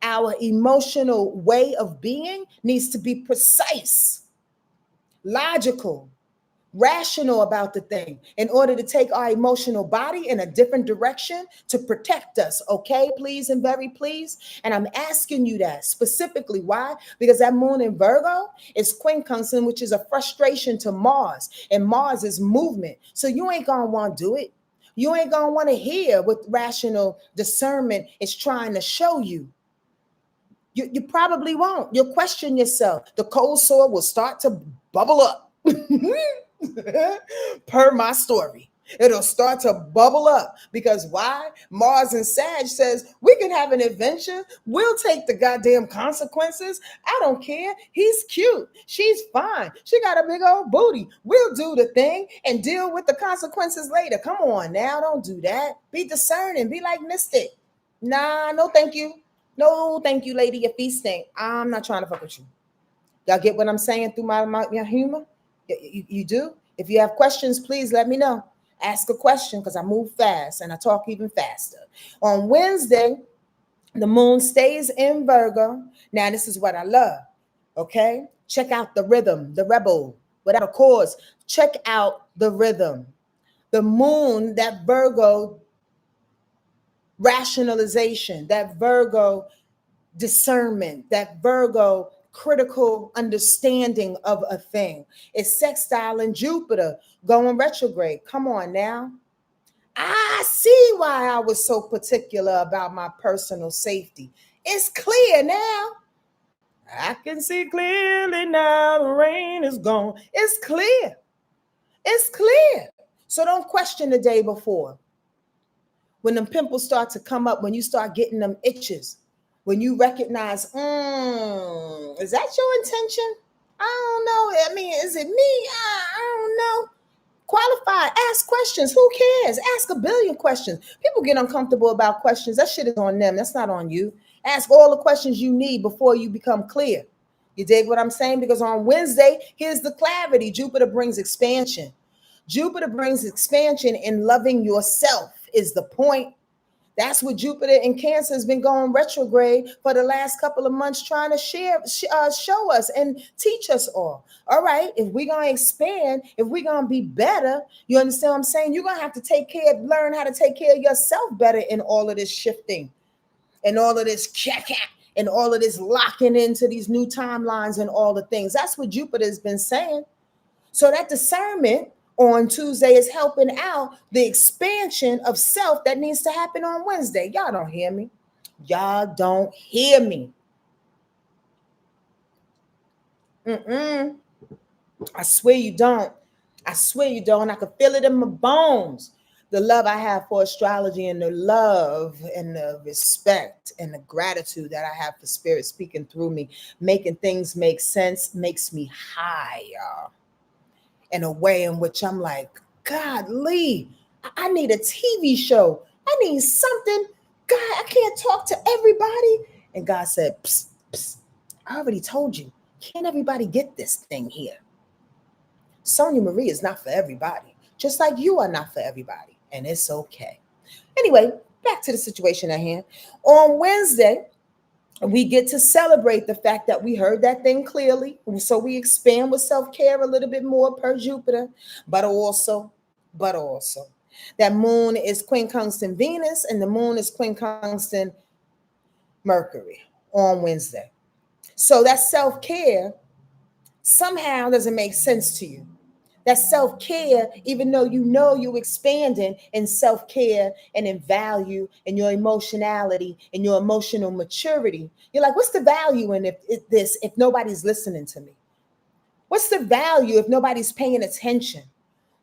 our emotional way of being needs to be precise, logical, rational about the thing in order to take our emotional body in a different direction to protect us. Okay, please and very please. And I'm asking you that specifically. Why? Because that moon in Virgo is quincunxing, which is a frustration to Mars, and Mars is movement. So you ain't gonna want to do it. You ain't gonna want to hear what rational discernment is trying to show you. You probably won't. You'll question yourself. The cold sore will start to bubble up. Per my story, it'll start to bubble up. Because why? Mars and Sag says we can have an adventure. We'll take the goddamn consequences. I don't care. He's cute. She's fine. She got a big old booty. We'll do the thing and deal with the consequences later. Come on now, don't do that. Be discerning. Be like Mystic. Nah, no thank you. No thank you, lady. Your feet stink. I'm not trying to fuck with you. Y'all get what I'm saying through my humor? You do? If you have questions, please let me know. Ask a question, because I move fast and I talk even faster. On Wednesday, the moon stays in Virgo. Now, this is what I love. Okay? Check out the rhythm, the rebel, without a cause. Check out the rhythm. The moon, that Virgo rationalization, that Virgo discernment, that Virgo critical understanding of a thing. It's sextile in Jupiter going retrograde. Come on now. I see why I was so particular about my personal safety. It's clear now. I can see clearly now. The rain is gone. It's clear. It's clear. So don't question the day before. When them pimples start to come up, when you start getting them itches, when you recognize, is that your intention? I don't know. I mean, is it me? I don't know. Qualify. Ask questions. Who cares? Ask a billion questions. People get uncomfortable about questions. That shit is on them. That's not on you. Ask all the questions you need before you become clear. You dig what I'm saying? Because on Wednesday, here's the clarity. Jupiter brings expansion. Jupiter brings expansion in loving yourself is the point. That's what Jupiter in Cancer has been going retrograde for the last couple of months, trying to show us and teach us all. All right, if we're going to expand, if we're going to be better, you understand what I'm saying? You're going to have to learn how to take care of yourself better in all of this shifting and all of this and all of this locking into these new timelines and all the things. That's what Jupiter has been saying. So that discernment on Tuesday is helping out the expansion of self that needs to happen on Wednesday. Y'all don't hear me. Y'all don't hear me. I swear you don't. I swear you don't. I can feel it in my bones. The love I have for astrology and the love and the respect and the gratitude that I have for spirit speaking through me, making things make sense, makes me high, y'all. In a way in which I'm like, God, Lee, I need a TV show. I need something. God, I can't talk to everybody. And God said, psst, psst, I already told you, can't everybody get this thing here? Sonjamarie is not for everybody, just like you are not for everybody. And it's okay. Anyway, back to the situation at hand. On Wednesday, we get to celebrate the fact that we heard that thing clearly. So we expand with self-care a little bit more per Jupiter, but also, that moon is quincunxing Venus and the moon is quincunxing Mercury on Wednesday. So that self-care somehow doesn't make sense to you. That self-care, even though you know you expanding in self-care and in value and your emotionality and your emotional maturity, you're like, what's the value in this if nobody's listening to me? What's the value if nobody's paying attention?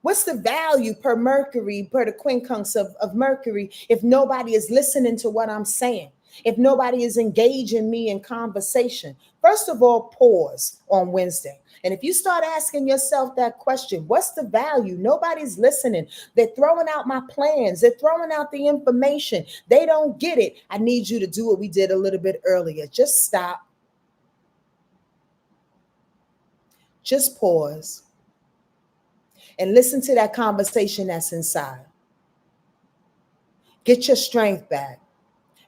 What's the value per Mercury, per the quincunx of Mercury, if nobody is listening to what I'm saying? If nobody is engaging me in conversation? First of all, pause on Wednesday. And if you start asking yourself that question, what's the value? Nobody's listening. They're throwing out my plans. They're throwing out the information. They don't get it. I need you to do what we did a little bit earlier. Just stop. Just pause. And listen to that conversation that's inside. Get your strength back.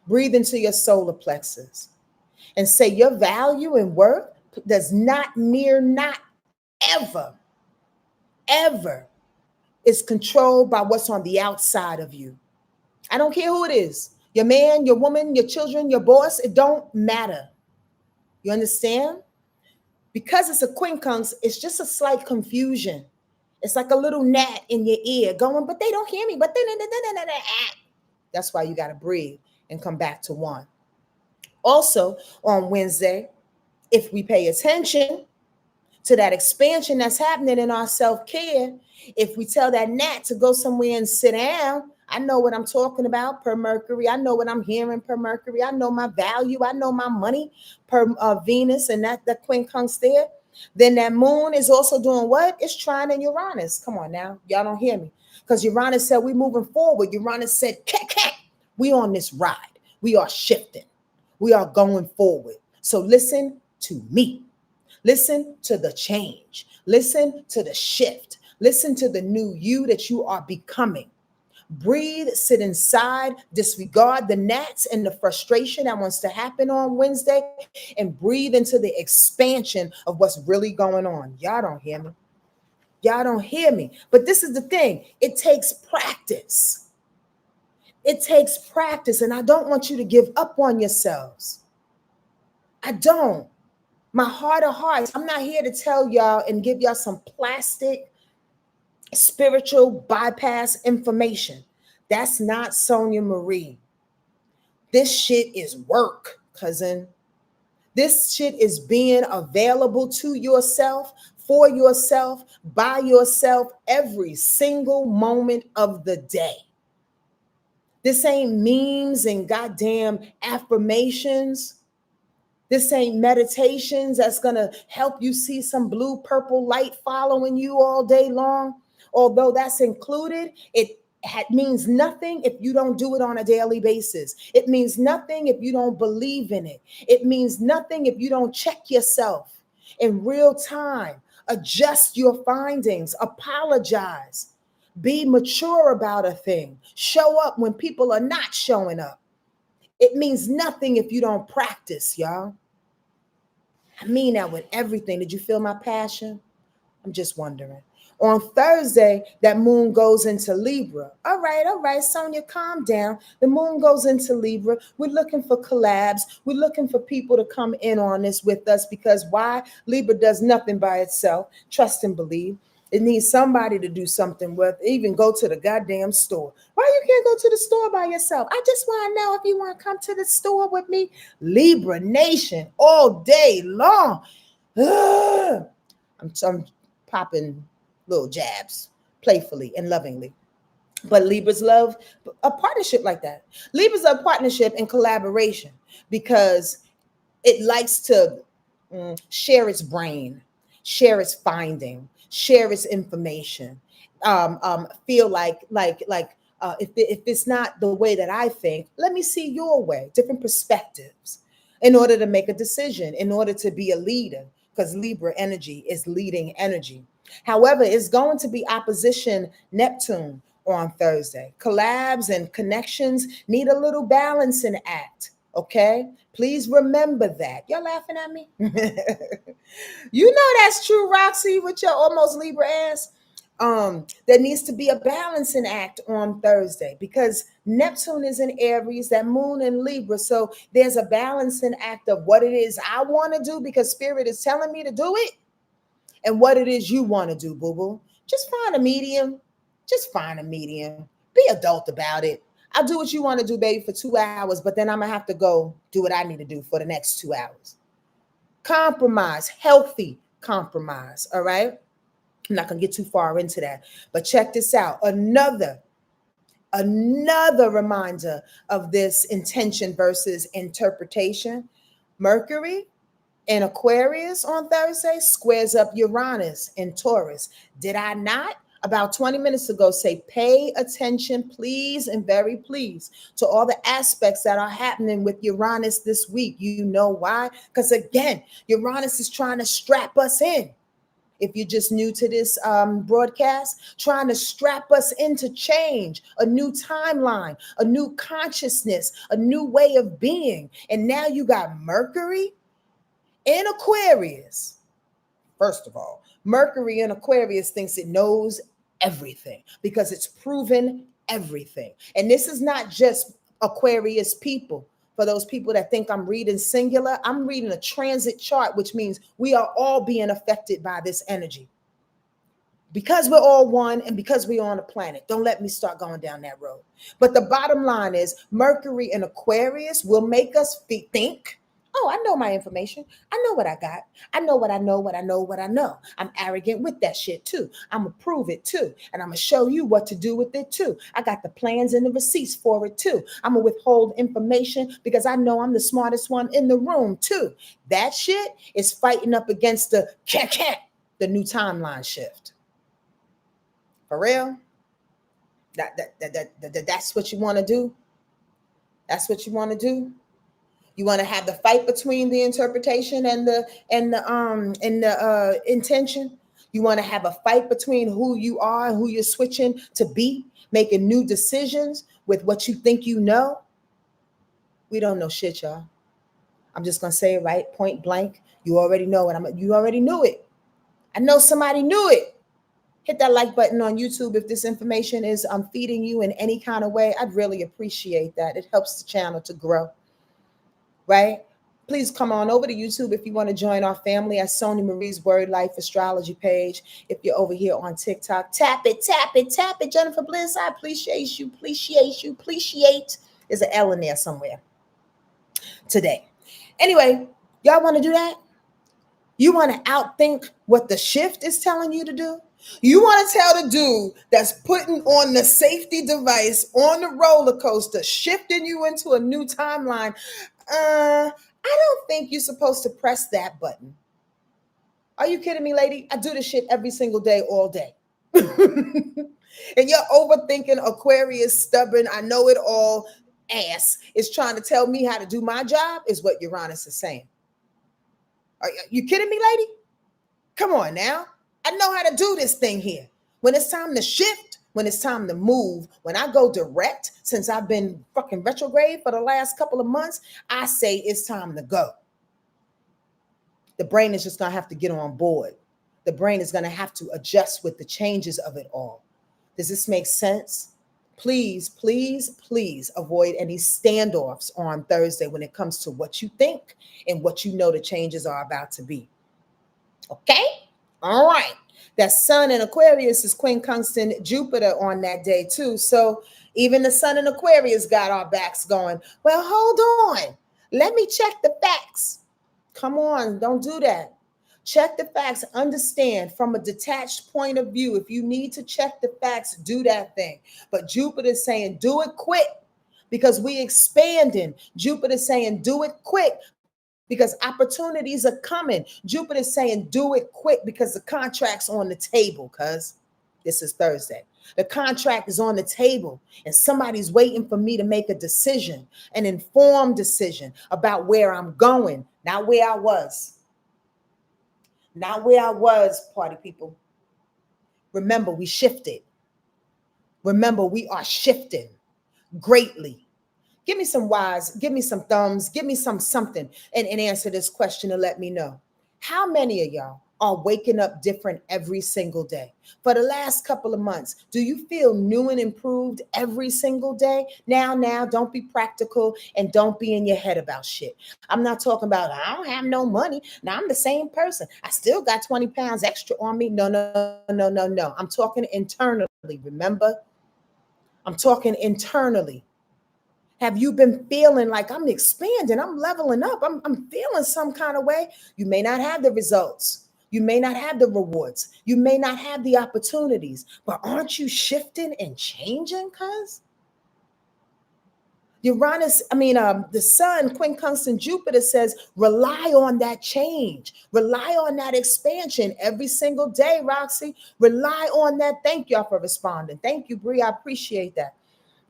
Breathe into your solar plexus and say your value and worth does not ever is controlled by what's on the outside of you. I don't care who it is. Your man, your woman, your children, your boss, it don't matter. You understand? Because it's a quincunx, it's just a slight confusion. It's like a little gnat in your ear going, but they don't hear me. But that's why you got to breathe and come back to one. Also, on Wednesday, if we pay attention to that expansion that's happening in our self-care, if we tell that gnat to go somewhere and sit down, I know what I'm talking about per Mercury. I know what I'm hearing per Mercury. I know my value. I know my money per Venus and that the quincunx there. Then that moon is also doing what? It's trining Uranus. Come on now. Y'all don't hear me. Because Uranus said we moving forward. Uranus said, cat, cat. We on this ride. We are shifting. We are going forward. So listen to me. Listen to the change. Listen to the shift. Listen to the new you that you are becoming. Breathe, sit inside, disregard the gnats and the frustration that wants to happen on Wednesday, and breathe into the expansion of what's really going on. Y'all don't hear me. Y'all don't hear me. But this is the thing. It takes practice. It takes practice, and I don't want you to give up on yourselves. I don't. My heart of hearts, I'm not here to tell y'all and give y'all some plastic spiritual bypass information. That's not Sonjamarie. This shit is work, cousin. This shit is being available to yourself, for yourself, by yourself every single moment of the day. This ain't memes and goddamn affirmations. This ain't meditations that's going to help you see some blue, purple light following you all day long. Although that's included, it means nothing if you don't do it on a daily basis. It means nothing if you don't believe in it. It means nothing if you don't check yourself in real time, adjust your findings, apologize, be mature about a thing, show up when people are not showing up. It means nothing if you don't practice, y'all. I mean that with everything. Did you feel my passion? I'm just wondering. On Thursday, that moon goes into Libra. All right, Sonja, calm down. The moon goes into Libra. We're looking for collabs. We're looking for people to come in on this with us because why? Libra does nothing by itself. Trust and believe. It needs somebody to do something with, even go to the goddamn store. Why you can't go to the store by yourself? I just want to know if you want to come to the store with me. Libra Nation all day long. I'm popping little jabs playfully and lovingly. But Libras love a partnership like that. Libras love partnership and collaboration because it likes to share its brain, share its finding, share its information. Feel like if it's not the way that I think, let me see your way, different perspectives, in order to make a decision, in order to be a leader, because Libra energy is leading energy. However, it's going to be opposition Neptune on Thursday. Collabs and connections need a little balancing act. Okay, please remember that. Y'all laughing at me? You know that's true, Roxy, with your almost Libra ass. There needs to be a balancing act on Thursday because Neptune is in Aries, that moon in Libra. So there's a balancing act of what it is I want to do because Spirit is telling me to do it, and what it is you want to do, boo boo. Just find a medium. Just find a medium. Be adult about it. I'll do what you want to do, baby, for 2 hours, but then I'm going to have to go do what I need to do for the next 2 hours. Compromise, healthy compromise, all right? I'm not going to get too far into that, but check this out. Another reminder of this intention versus interpretation. Mercury in Aquarius on Thursday squares up Uranus in Taurus. Did I not, about 20 minutes ago, say pay attention, please, and very please, to all the aspects that are happening with Uranus this week? You know why? Because again, Uranus is trying to strap us in. If you're just new to this broadcast, trying to strap us into change, a new timeline, a new consciousness, a new way of being. And now you got Mercury in Aquarius. First of all, Mercury in Aquarius thinks it knows everything because it's proven everything. And this is not just Aquarius people. For those people that think I'm reading singular, I'm reading a transit chart, which means we are all being affected by this energy. Because we're all one and because we're on a planet. Don't let me start going down that road. But the bottom line is Mercury in Aquarius will make us think, oh, I know my information. I know what I got. I know what I know, what I know, what I know. I'm arrogant with that shit too. I'm going to prove it too. And I'm going to show you what to do with it too. I got the plans and the receipts for it too. I'm going to withhold information because I know I'm the smartest one in the room too. That shit is fighting up against the new timeline shift. For real? That's what you want to do? That's what you want to do? You want to have the fight between the interpretation and the intention. You want to have a fight between who you are and who you're switching to be, making new decisions with what you think you know. We don't know shit, y'all. I'm just gonna say it right, point blank. You already know it. You already knew it. I know somebody knew it. Hit that like button on YouTube if this information is feeding you in any kind of way. I'd really appreciate that. It helps the channel to grow. Right? Please come on over to YouTube if you want to join our family at Sonja Marie's Wordlife Astrology page. If you're over here on TikTok, tap it, tap it, tap it. Jennifer Bliss, I appreciate you, appreciate you, appreciate. There's an L in there somewhere today. Anyway, y'all want to do that? You want to outthink what the shift is telling you to do? You want to tell the dude that's putting on the safety device on the roller coaster, shifting you into a new timeline, I don't think you're supposed to press that button. Are you kidding me, lady? I do this shit every single day, all day. And you're overthinking Aquarius, stubborn, I know it all ass is trying to tell me how to do my job, is what Uranus is saying. Are you kidding me, lady? Come on now. I know how to do this thing here. When it's time to shift, when it's time to move, when I go direct, since I've been fucking retrograde for the last couple of months, I say it's time to go. The brain is just going to have to get on board. The brain is going to have to adjust with the changes of it all. Does this make sense? Please, please, please avoid any standoffs on Thursday when it comes to what you think and what you know the changes are about to be. Okay? All right. That sun in Aquarius is quincunxing Jupiter on that day too. So even the sun in Aquarius got our backs going. Well, hold on. Let me check the facts. Come on, don't do that. Check the facts. Understand from a detached point of view. If you need to check the facts, do that thing. But Jupiter is saying, do it quick because we expanding. Jupiter is saying, do it quick because opportunities are coming. Jupiter is saying, do it quick because the contract's on the table, cuz this is Thursday. The contract is on the table and somebody's waiting for me to make a decision, an informed decision about where I'm going, not where I was. Not where I was, party people. Remember, we shifted. Remember, we are shifting greatly. Give me some whys, give me some thumbs, give me something and answer this question and let me know. How many of y'all are waking up different every single day? For the last couple of months, do you feel new and improved every single day? Now, don't be practical and don't be in your head about shit. I'm not talking about, I don't have no money. Now I'm the same person. I still got 20 pounds extra on me. No. I'm talking internally, remember? I'm talking internally. Have you been feeling like I'm expanding, I'm leveling up, I'm feeling some kind of way? You may not have the results. You may not have the rewards. You may not have the opportunities, but aren't you shifting and changing, cuz? The sun, quincunxing Jupiter says, rely on that change. Rely on that expansion every single day, Roxy. Rely on that. Thank y'all for responding. Thank you, Bree. I appreciate that.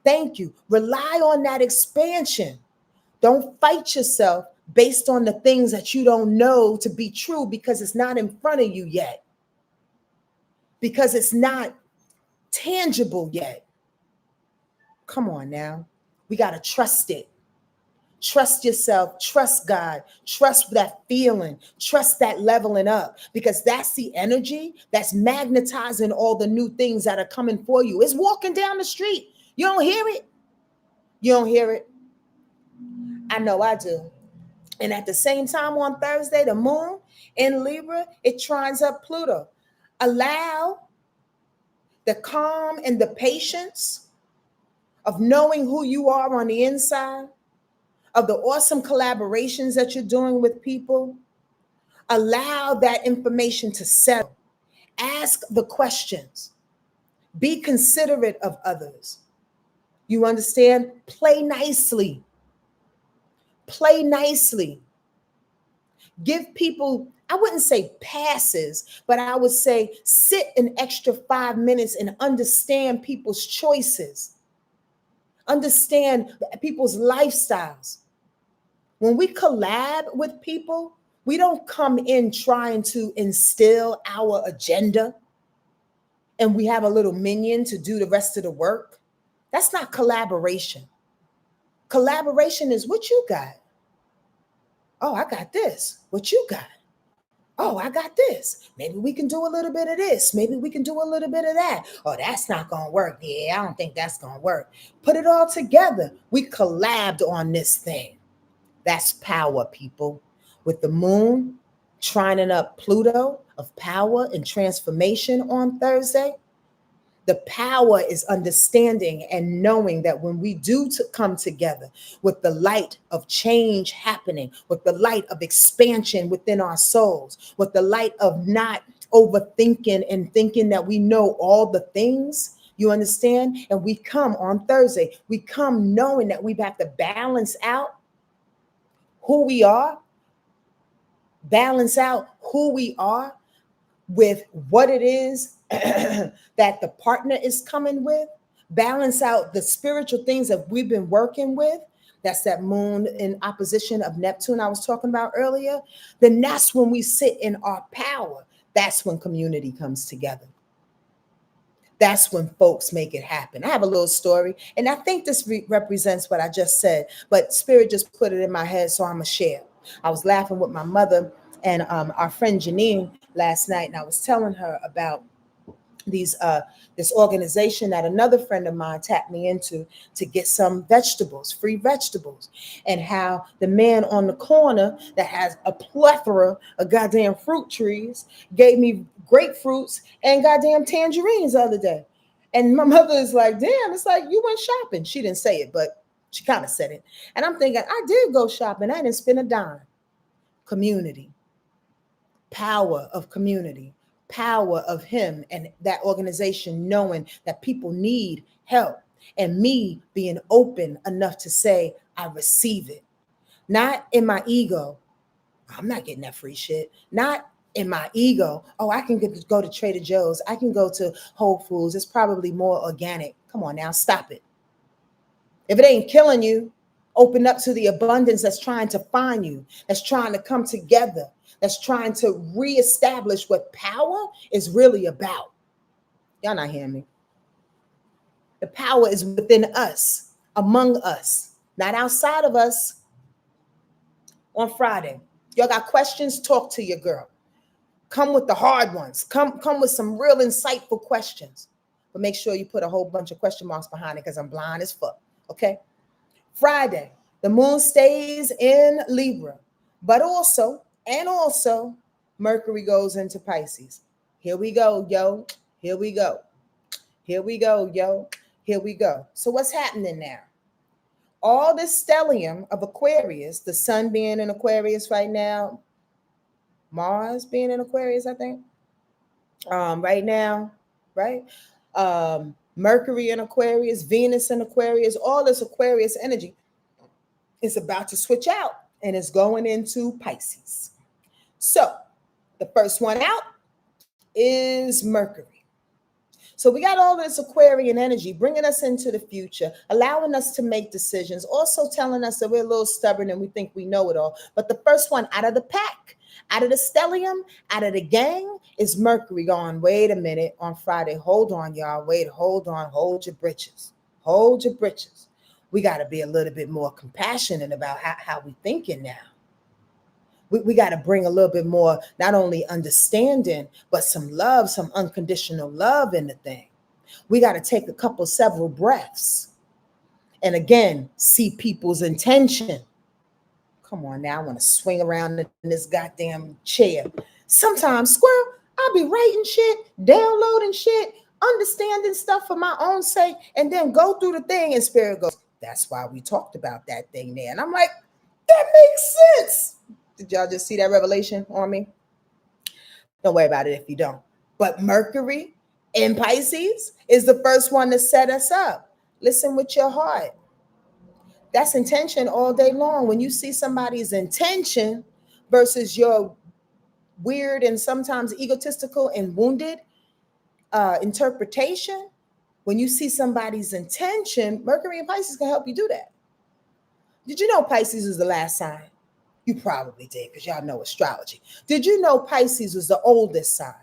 Thank you. Rely on that expansion. Don't fight yourself based on the things that you don't know to be true because it's not in front of you yet. Because it's not tangible yet. Come on now. We got to trust it. Trust yourself, trust God, trust that feeling, trust that leveling up, because that's the energy that's magnetizing all the new things that are coming for you. It's walking down the street. You don't hear it. You don't hear it. I know I do. And at the same time on Thursday, the moon in Libra, it trines up Pluto. Allow the calm and the patience of knowing who you are on the inside, of the awesome collaborations that you're doing with people. Allow that information to settle. Ask the questions. Be considerate of others. You understand? Play nicely. Play nicely. Give people, I wouldn't say passes, but I would say sit an extra 5 minutes and understand people's choices. Understand people's lifestyles. When we collab with people, we don't come in trying to instill our agenda and we have a little minion to do the rest of the work. That's not collaboration. Collaboration is what you got. Oh, I got this. What you got? Oh, I got this. Maybe we can do a little bit of this. Maybe we can do a little bit of that. Oh, that's not going to work. Yeah, I don't think that's going to work. Put it all together. We collabed on this thing. That's power, people. With the moon trining up Pluto of power and transformation on Thursday, the power is understanding and knowing that when we do come together with the light of change happening, with the light of expansion within our souls, with the light of not overthinking and thinking that we know all the things, you understand? And we come on Thursday, we come knowing that we have to balance out who we are, with what it is that the partner is coming with, balance out the spiritual things that we've been working with. That's that moon in opposition of Neptune I was talking about earlier. Then that's when we sit in our power. That's when community comes together. That's when folks make it happen. I have a little story, and I think this represents what I just said, but Spirit just put it in my head, so I'm going to share. I was laughing with my mother and our friend Janine last night, and I was telling her about these this organization that another friend of mine tapped me into to get some vegetables, free vegetables, and how the man on the corner that has a plethora of goddamn fruit trees gave me grapefruits and goddamn tangerines the other day. And my mother is like, damn, it's like you went shopping. She didn't say it, but she kind of said it. And I'm thinking, I did go shopping. I didn't spend a dime. Community, power of community, power of him and that organization knowing that people need help, and me being open enough to say I receive it, not in my ego. I'm not getting that free shit. Not in my ego. Oh, I can go to Trader Joe's. I can go to Whole Foods. It's probably more organic. Come on now, stop it. If it ain't killing you, open up to the abundance that's trying to find you, that's trying to come together, that's trying to reestablish what power is really about. Y'all not hearing me? The power is within us, among us, not outside of us. On Friday, y'all got questions? Talk to your girl. Come with the hard ones. Come with some real insightful questions. But make sure you put a whole bunch of question marks behind it because I'm blind as fuck. Okay? Friday, the moon stays in Libra, but also, Mercury goes into Pisces. Here we go, yo. Here we go. Here we go, yo. Here we go. So what's happening now? All this stellium of Aquarius, the sun being in Aquarius right now, Mars being in Aquarius, I think, right now, right? Mercury in Aquarius, Venus in Aquarius, all this Aquarius energy is about to switch out and it's going into Pisces. So the first one out is Mercury. So we got all this Aquarian energy bringing us into the future, allowing us to make decisions, also telling us that we're a little stubborn and we think we know it all. But the first one out of the pack, out of the stellium, out of the gang is Mercury going, wait a minute, on Friday. Hold on, y'all. Wait, hold on. Hold your britches. Hold your britches. We got to be a little bit more compassionate about how we thinking now. We got to bring a little bit more, not only understanding, but some love, some unconditional love in the thing. We got to take several breaths. And again, see people's intention. Come on now, I want to swing around in this goddamn chair. Sometimes, squirrel, I'll be writing shit, downloading shit, understanding stuff for my own sake, and then go through the thing and spirit goes, that's why we talked about that thing there. And I'm like, that makes sense. Did y'all just see that revelation on me? Don't worry about it if you don't. But Mercury in Pisces is the first one to set us up. Listen with your heart. That's intention all day long. When you see somebody's intention versus your weird and sometimes egotistical and wounded interpretation, when you see somebody's intention, Mercury and Pisces can help you do that. Did you know Pisces is the last sign? You probably did because y'all know astrology. Did you know Pisces was the oldest sign?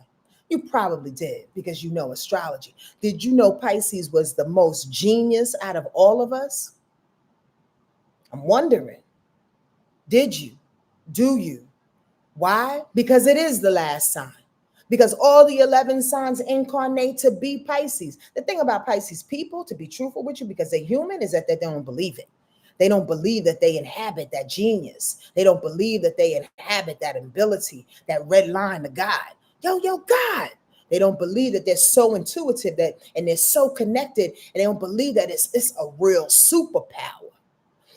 You probably did because you know astrology. Did you know Pisces was the most genius out of all of us? I'm wondering, did you? Do you? Why? Because it is the last sign. Because all the 11 signs incarnate to be Pisces. The thing about Pisces people, to be truthful with you, because they're human, is that they don't believe it. They don't believe that they inhabit that genius. They don't believe that they inhabit that ability, that red line to God. Yo, God. They don't believe that they're so intuitive and they're so connected, and they don't believe that it's a real superpower.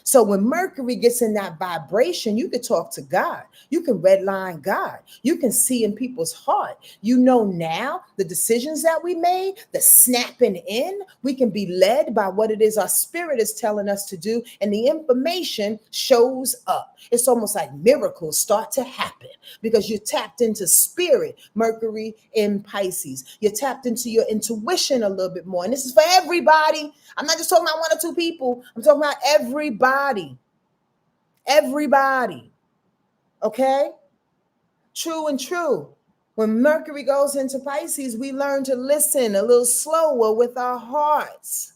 So when Mercury gets in that vibration, you can talk to God. You can redline God. You can see in people's heart. You know now the decisions that we made, the snapping in, we can be led by what it is our spirit is telling us to do, and the information shows up. It's almost like miracles start to happen because you're tapped into spirit, Mercury in Pisces. You're tapped into your intuition a little bit more. And this is for everybody. I'm not just talking about one or two people. I'm talking about everybody. Everybody. Okay? True and true. When Mercury goes into Pisces, we learn to listen a little slower with our hearts.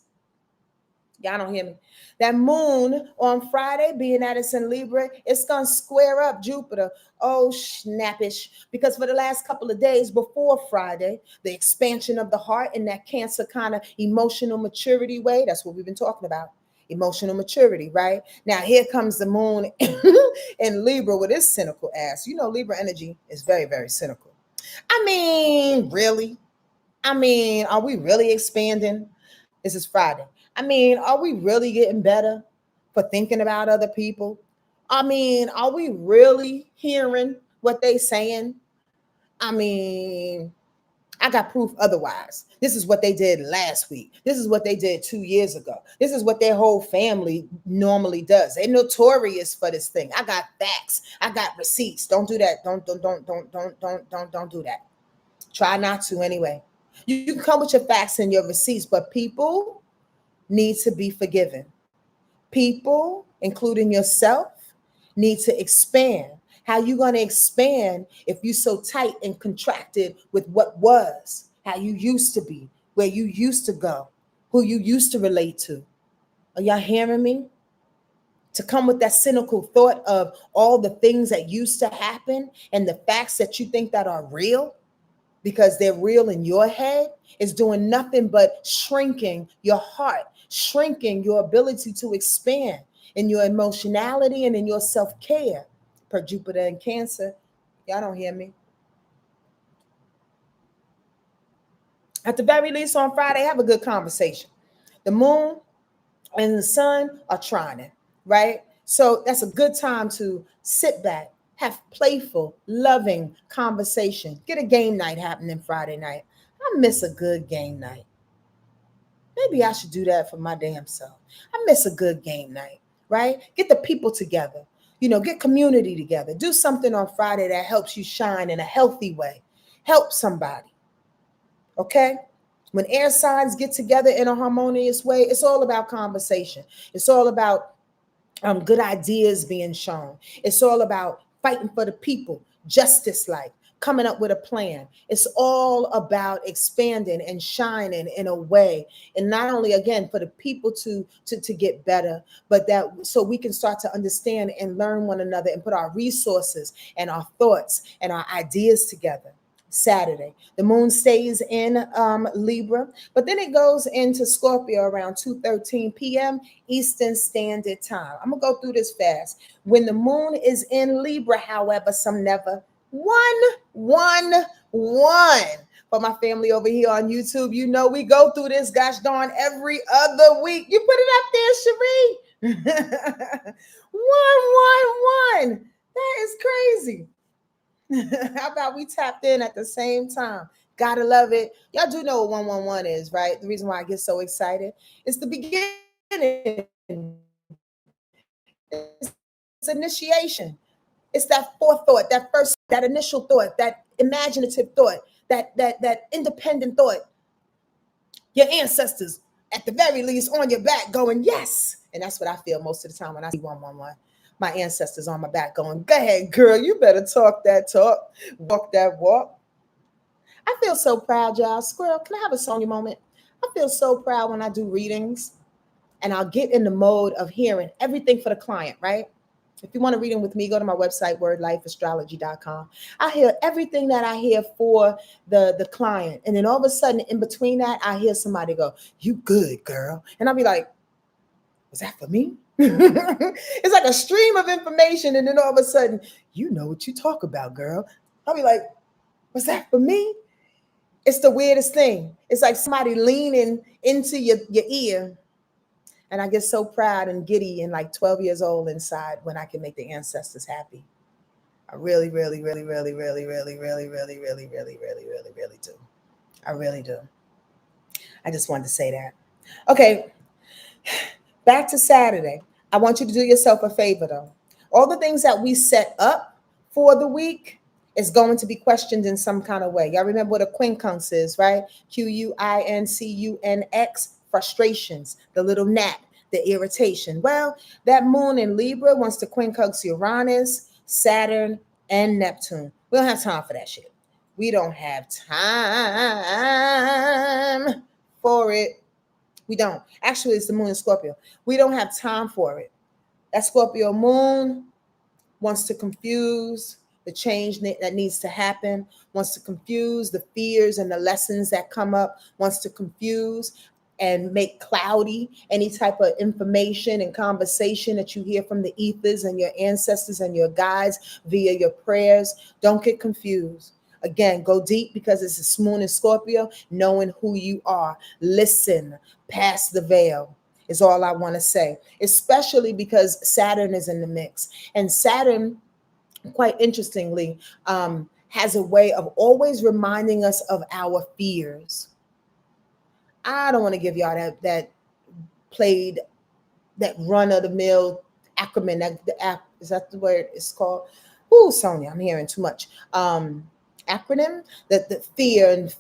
Y'all don't hear me. That moon on Friday, being that it's in Libra, it's going to square up Jupiter. Oh, snappish. Because for the last couple of days before Friday, the expansion of the heart in that Cancer kind of emotional maturity way, that's what we've been talking about. Emotional maturity, right? Now, here comes the moon in Libra with its cynical ass. You know, Libra energy is very, very cynical. I mean, really? I mean, are we really expanding? This is Friday. I mean, are we really getting better for thinking about other people? I mean, are we really hearing what they saying? I mean, I got proof otherwise. This is what they did last week. This is what they did 2 years ago. This is what their whole family normally does. They're notorious for this thing. I got facts. I got receipts. Don't do that. Don't do that. Try not to anyway. You can come with your facts and your receipts, but people need to be forgiven. People, including yourself, need to expand. How you going to expand if you so tight and contracted with what was, how you used to be, where you used to go, who you used to relate to? Are y'all hearing me? To come with that cynical thought of all the things that used to happen and the facts that you think that are real because they're real in your head is doing nothing but shrinking your heart, shrinking your ability to expand in your emotionality and in your self-care. Per Jupiter and Cancer, y'all don't hear me. At the very least on Friday, have a good conversation. The moon and the sun are trining, right? So that's a good time to sit back, have playful, loving conversation. Get a game night happening Friday night. I miss a good game night. Maybe I should do that for my damn self. I miss a good game night, right? Get the people together, get community together. Do something on Friday that helps you shine in a healthy way. Help somebody, okay? When air signs get together in a harmonious way, it's all about conversation. It's all about good ideas being shown. It's all about fighting for the people, justice like, coming up with a plan. It's all about expanding and shining in a way. And not only, again, for the people to get better, but that so we can start to understand and learn one another and put our resources and our thoughts and our ideas together. Saturday. The moon stays in Libra, but then it goes into Scorpio around 2:13 p.m. Eastern Standard Time. I'm going to go through this fast. When the moon is in Libra, however, some never one. For my family over here on YouTube, we go through this gosh darn every other week. You put it up there, Cherie. 111. That is crazy. How about we tapped in at the same time? Gotta love it. Y'all do know what 111 is, right? The reason why I get so excited. It's the beginning. It's initiation. It's that forethought, that first, that initial thought, that imaginative thought, that independent thought. Your ancestors, at the very least, on your back going, yes. And that's what I feel most of the time when I see 111. My ancestors on my back going, go ahead, girl, you better talk that talk, walk that walk. I feel so proud, y'all. Squirrel, can I have a Sonja moment? I feel so proud when I do readings and I'll get in the mode of hearing everything for the client, right? If you want to read them with me, go to my website, wordlifeastrology.com. I hear everything that I hear for the client. And then all of a sudden, in between that, I hear somebody go, you good, girl. And I'll be like, was that for me? It's like a stream of information. And then all of a sudden, you know what you talk about, girl. I'll be like, was that for me? It's the weirdest thing. It's like somebody leaning into your ear. And I get so proud and giddy and like 12 years old inside when I can make the ancestors happy. I really, really, really, really, really, really, really, really, really, really, really, really, really do. I really do. I just wanted to say that. Okay, back to Saturday. I want you to do yourself a favor though. All the things that we set up for the week is going to be questioned in some kind of way. Y'all remember what a quincunx is, right? Quincunx, frustrations, the little gnat, the irritation. Well, that moon in Libra wants to quincunx Uranus, Saturn, and Neptune. We don't have time for that shit. We don't have time for it. We don't. Actually, it's the moon in Scorpio. We don't have time for it. That Scorpio moon wants to confuse the change that needs to happen, wants to confuse the fears and the lessons that come up, wants to confuse and make cloudy any type of information and conversation that you hear from the ethers and your ancestors and your guides via your prayers. Don't get confused. Again, go deep because it's a moon in Scorpio, knowing who you are. Listen, past the veil is all I want to say, especially because Saturn is in the mix. And Saturn, quite interestingly, has a way of always reminding us of our fears. I don't want to give y'all that played, that run-of-the-mill acronym. Is that the word it's called? Ooh, Sonja, I'm hearing too much. Acronym, that the fear and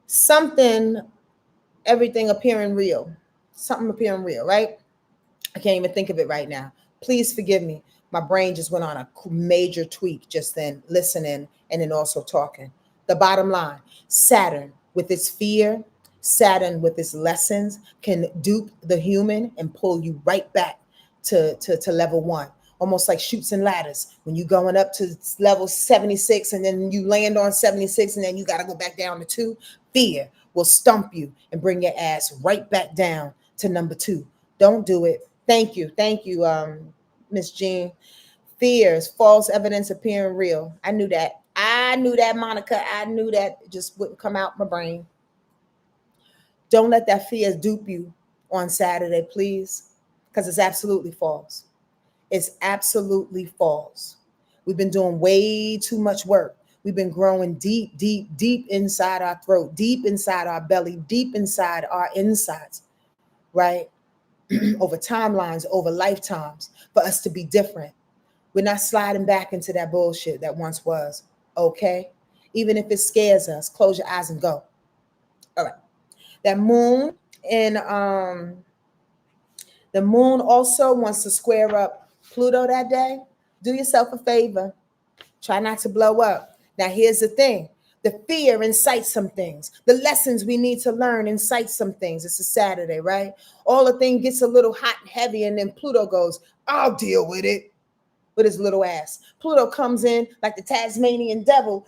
something, everything appearing real. Something appearing real, right? I can't even think of it right now. Please forgive me. My brain just went on a major tweak just then, listening and then also talking. The bottom line, Saturn with its fear, Saturn with its lessons can dupe the human and pull you right back to level one. Almost like chutes and ladders. When you're going up to level 76 and then you land on 76 and then you got to go back down to 2, fear will stump you and bring your ass right back down to number 2. Don't do it. Thank you, Miss Jean. Fears, false evidence appearing real. I knew that, Monica. I knew that. It just wouldn't come out my brain. Don't let that fear dupe you on Saturday, please, because it's absolutely false. It's absolutely false. We've been doing way too much work. We've been growing deep, deep, deep inside our throat, deep inside our belly, deep inside our insides, right? Over timelines, over lifetimes, for us to be different. We're not sliding back into that bullshit that once was, okay? Even if it scares us, close your eyes and go. All right. That moon in the moon also wants to square up Pluto that day. Do yourself a favor. Try not to blow up. Now, here's the thing. The fear incites some things. The lessons we need to learn incite some things. It's a Saturday, right? All the thing gets a little hot and heavy, and then Pluto goes, I'll deal with it, with his little ass. Pluto comes in like the Tasmanian devil,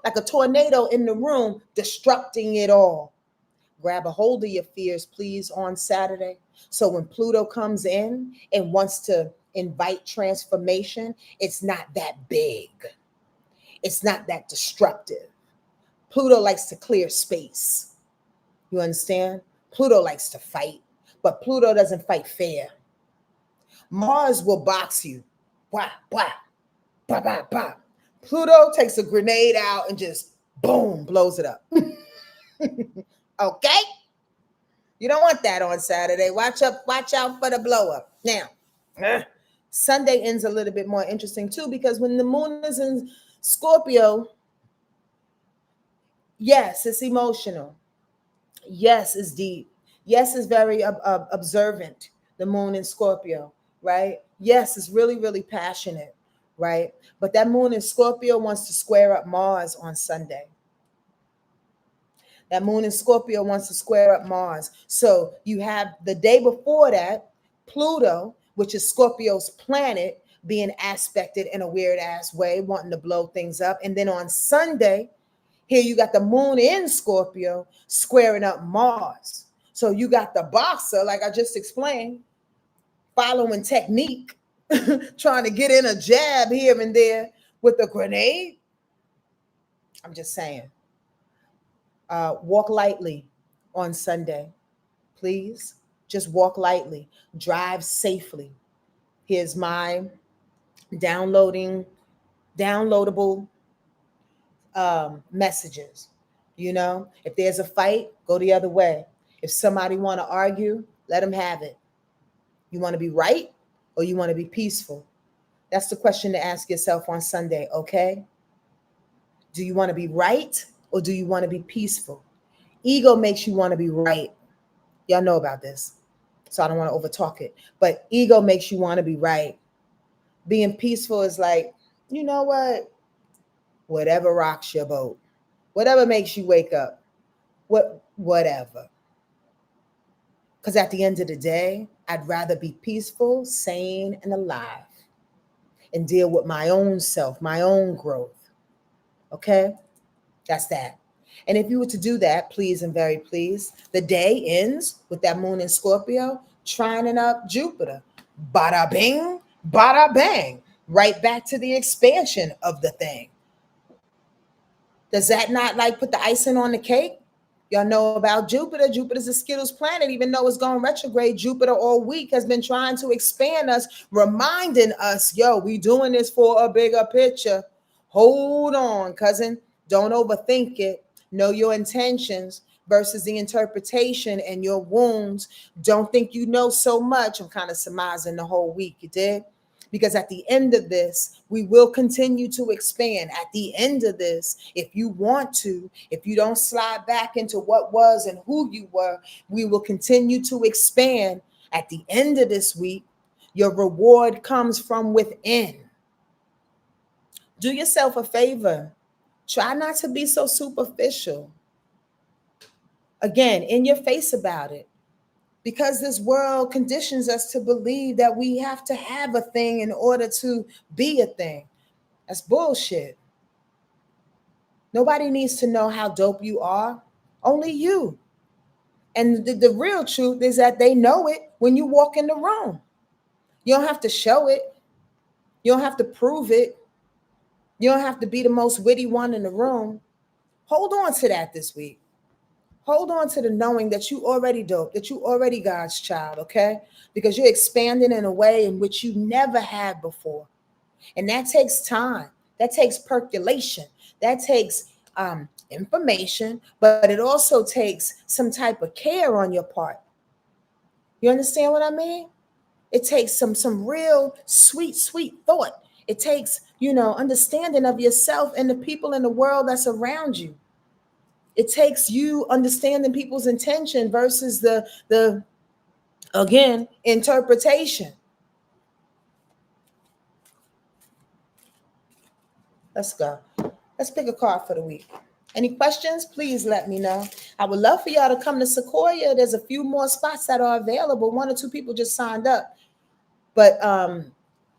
like a tornado in the room, destructing it all. Grab a hold of your fears, please, on Saturday. So when Pluto comes in and wants to invite transformation, it's not that big. It's not that destructive. Pluto likes to clear space. You understand? Pluto likes to fight, but Pluto doesn't fight fair. Mars will box you. Blah, blah, blah, blah, blah. Pluto takes a grenade out and just, boom, blows it up. Okay? You don't want that on Saturday. Watch out for the blow up. Now, Sunday ends a little bit more interesting too, because when the moon is in Scorpio, yes, it's emotional. Yes, it's deep. Yes, it's very observant. The moon in Scorpio, right? Yes, it's really, really passionate, right? But that moon in Scorpio wants to square up Mars on Sunday. That moon in Scorpio wants to square up Mars. So you have the day before that, Pluto, which is Scorpio's planet, being aspected in a weird ass way, wanting to blow things up. And then on Sunday, here you got the moon in Scorpio squaring up Mars. So you got the boxer, like I just explained, following technique, trying to get in a jab here and there with a grenade. I'm just saying. Walk lightly on Sunday, please. Just walk lightly. Drive safely. Here's my downloadable messages. You know, if there's a fight, go the other way. If somebody want to argue, let them have it. You want to be right or you want to be peaceful? That's the question to ask yourself on Sunday, okay? Do you want to be right or do you want to be peaceful? Ego makes you want to be right. Y'all know about this, so I don't want to overtalk it. But ego makes you want to be right. Being peaceful is like, you know what? whatever rocks your boat, whatever makes you wake up, whatever. Because at the end of the day, I'd rather be peaceful, sane, and alive and deal with my own self, my own growth. Okay? That's that. And if you were to do that, please and very please, the day ends with that moon in Scorpio trining up Jupiter. Bada bing, bada bang. Right back to the expansion of the thing. Does that not like put the icing on the cake? Y'all know about Jupiter. Jupiter's a Skittles planet. Even though it's going retrograde, Jupiter all week has been trying to expand us, reminding us, yo, we doing this for a bigger picture. Hold on, cousin. Don't overthink it. Know your intentions versus the interpretation and your wounds. Don't think you know so much. I'm kind of surmising the whole week, you did? Because at the end of this, we will continue to expand. At the end of this, if you want to, if you don't slide back into what was and who you were, we will continue to expand. At the end of this week, your reward comes from within. Do yourself a favor. Try not to be so superficial. Again, in your face about it. Because this world conditions us to believe that we have to have a thing in order to be a thing. That's bullshit. Nobody needs to know how dope you are. Only you. And the real truth is that they know it when you walk in the room. You don't have to show it. You don't have to prove it. You don't have to be the most witty one in the room. Hold on to that this week. Hold on to the knowing that you already dope, that you already God's child, okay? Because you're expanding in a way in which you never had before. And that takes time. That takes percolation. That takes information, but it also takes some type of care on your part. You understand what I mean? It takes some real sweet thought. It takes, understanding of yourself and the people in the world that's around you. It takes you understanding people's intention versus the again, interpretation. Let's go. Let's pick a card for the week. Any questions? Please let me know. I would love for y'all to come to SEQUOIA. There's a few more spots that are available. 1 or 2 people just signed up. But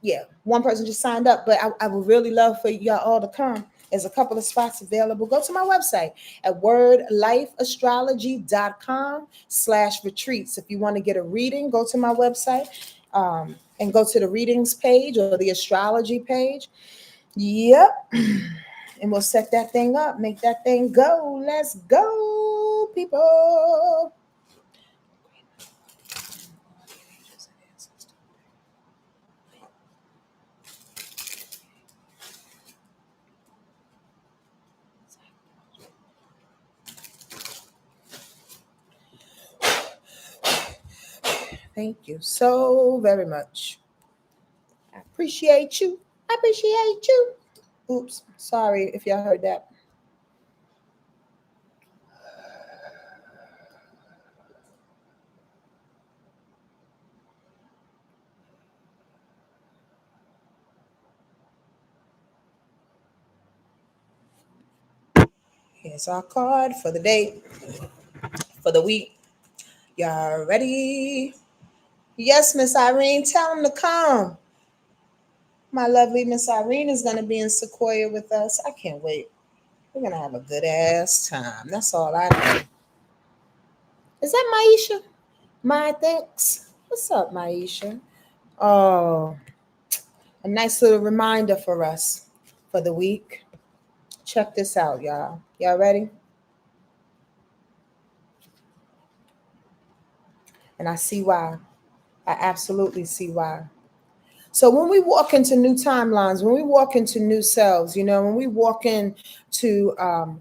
yeah, one person just signed up. But I would really love for y'all all to come. There's a couple of spots available. Go to my website at wordlifeastrology.com/retreats. If you want to get a reading, go to my website and go to the readings page or the astrology page. Yep. And we'll set that thing up, make that thing go. Let's go, people. Thank you so very much. I appreciate you. I appreciate you. Oops, sorry if y'all heard that. Here's our card for the day, for the week. Y'all ready? Yes, Miss Irene, tell them to come. My lovely Miss Irene is going to be in SEQUOIA with us. I can't wait. We're going to have a good ass time. That's all I know. Is that Maisha? My thanks. What's up, Maisha? Oh, a nice little reminder for us for the week. Check this out, y'all. Y'all ready? And I see why. I absolutely see why. So when we walk into new timelines, when we walk into new selves, when we walk into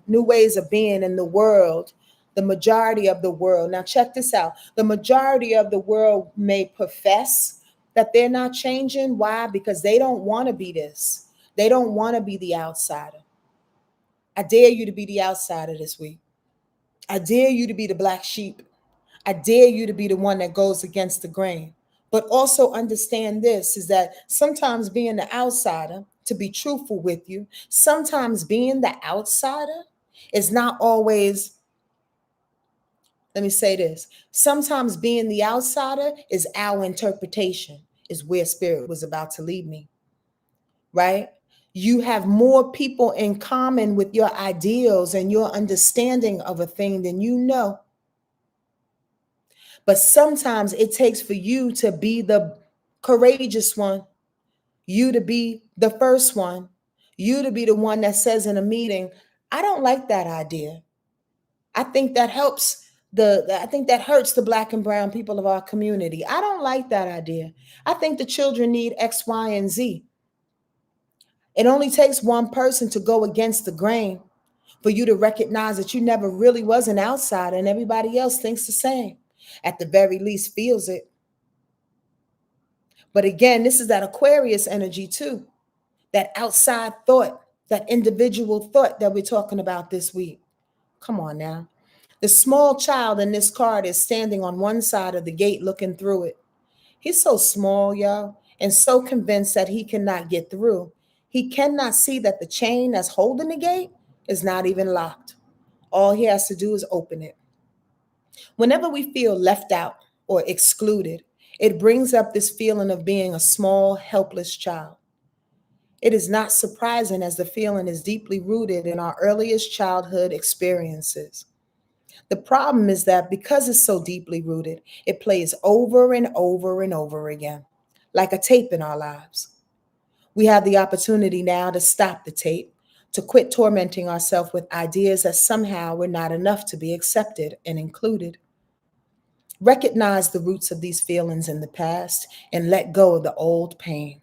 new ways of being in the world, the majority of the world, now check this out, the majority of the world may profess that they're not changing. Why? Because they don't want to be this. They don't want to be the outsider. I dare you to be the outsider this week. I dare you to be the black sheep. I dare you to be the one that goes against the grain. But also understand this is that sometimes being the outsider to be truthful with you, sometimes being the outsider is not always, let me say this, sometimes being the outsider is our interpretation, is where spirit was about to lead me, right? You have more people in common with your ideals and your understanding of a thing than you know. But sometimes it takes for you to be the courageous one, you to be the first one, you to be the one that says in a meeting, I don't like that idea. I think that I think that hurts the Black and brown people of our community. I don't like that idea. I think the children need X, Y, and Z. It only takes one person to go against the grain for you to recognize that you never really was an outsider and everybody else thinks the same. At the very least, feels it. But again, this is that Aquarius energy too, that outside thought, that individual thought that we're talking about this week. Come on now. The small child in this card is standing on one side of the gate looking through it. He's so small, y'all, and so convinced that he cannot get through. He cannot see that the chain that's holding the gate is not even locked. All he has to do is open it. Whenever we feel left out or excluded, it brings up this feeling of being a small, helpless child. It is not surprising as the feeling is deeply rooted in our earliest childhood experiences. The problem is that because it's so deeply rooted, it plays over and over and over again, like a tape in our lives. We have the opportunity now to stop the tape, to quit tormenting ourselves with ideas that somehow we're not enough to be accepted and included. Recognize the roots of these feelings in the past and let go of the old pain.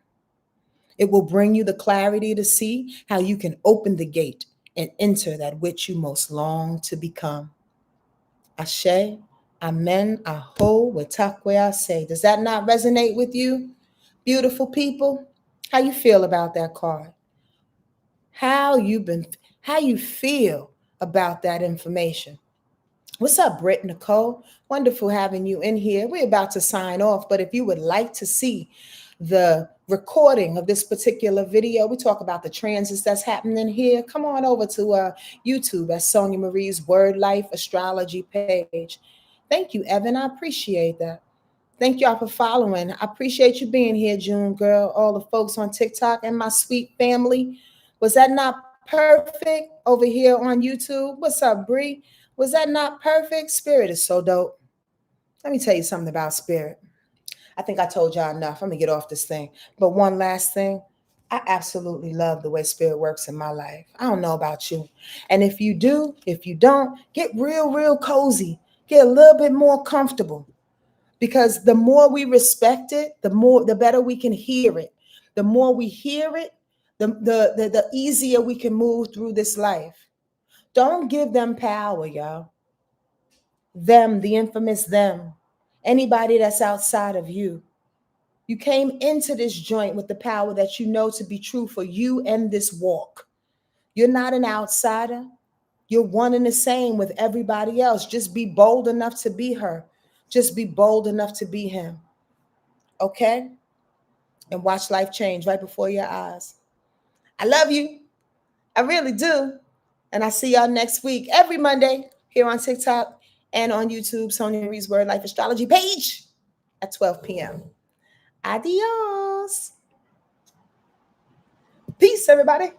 It will bring you the clarity to see how you can open the gate and enter that which you most long to become. Ashe, amen, aho, wetakwe say. Does that not resonate with you, beautiful people? How you feel about that card? How you feel about that information? What's up, Britt Nicole? Wonderful having you in here. We're about to sign off, but if you would like to see the recording of this particular video, we talk about the transits that's happening here, come on over to YouTube at Sonja Marie's Wordlife Astrology page. Thank you, Evan. I appreciate that. Thank y'all for following. I appreciate you being here, June girl, all the folks on TikTok and my sweet family. Was that not perfect over here on YouTube? What's up, Bree? Was that not perfect? Spirit is so dope. Let me tell you something about spirit. I think I told y'all enough. I'm going to get off this thing. But one last thing. I absolutely love the way spirit works in my life. I don't know about you. And if you do, if you don't, get real cozy. Get a little bit more comfortable. Because the more we respect it, the better we can hear it. The more we hear it, the easier we can move through this life. Don't give them power, y'all. Them, the infamous them. Anybody that's outside of you. You came into this joint with the power that you know to be true for you and this walk. You're not an outsider. You're one and the same with everybody else. Just be bold enough to be her. Just be bold enough to be him. Okay? And watch life change right before your eyes. I love you. I really do. And I see y'all next week, every Monday, here on TikTok and on YouTube, Sonja Marie's Word Life Astrology page at 12 p.m. Adios. Peace, everybody.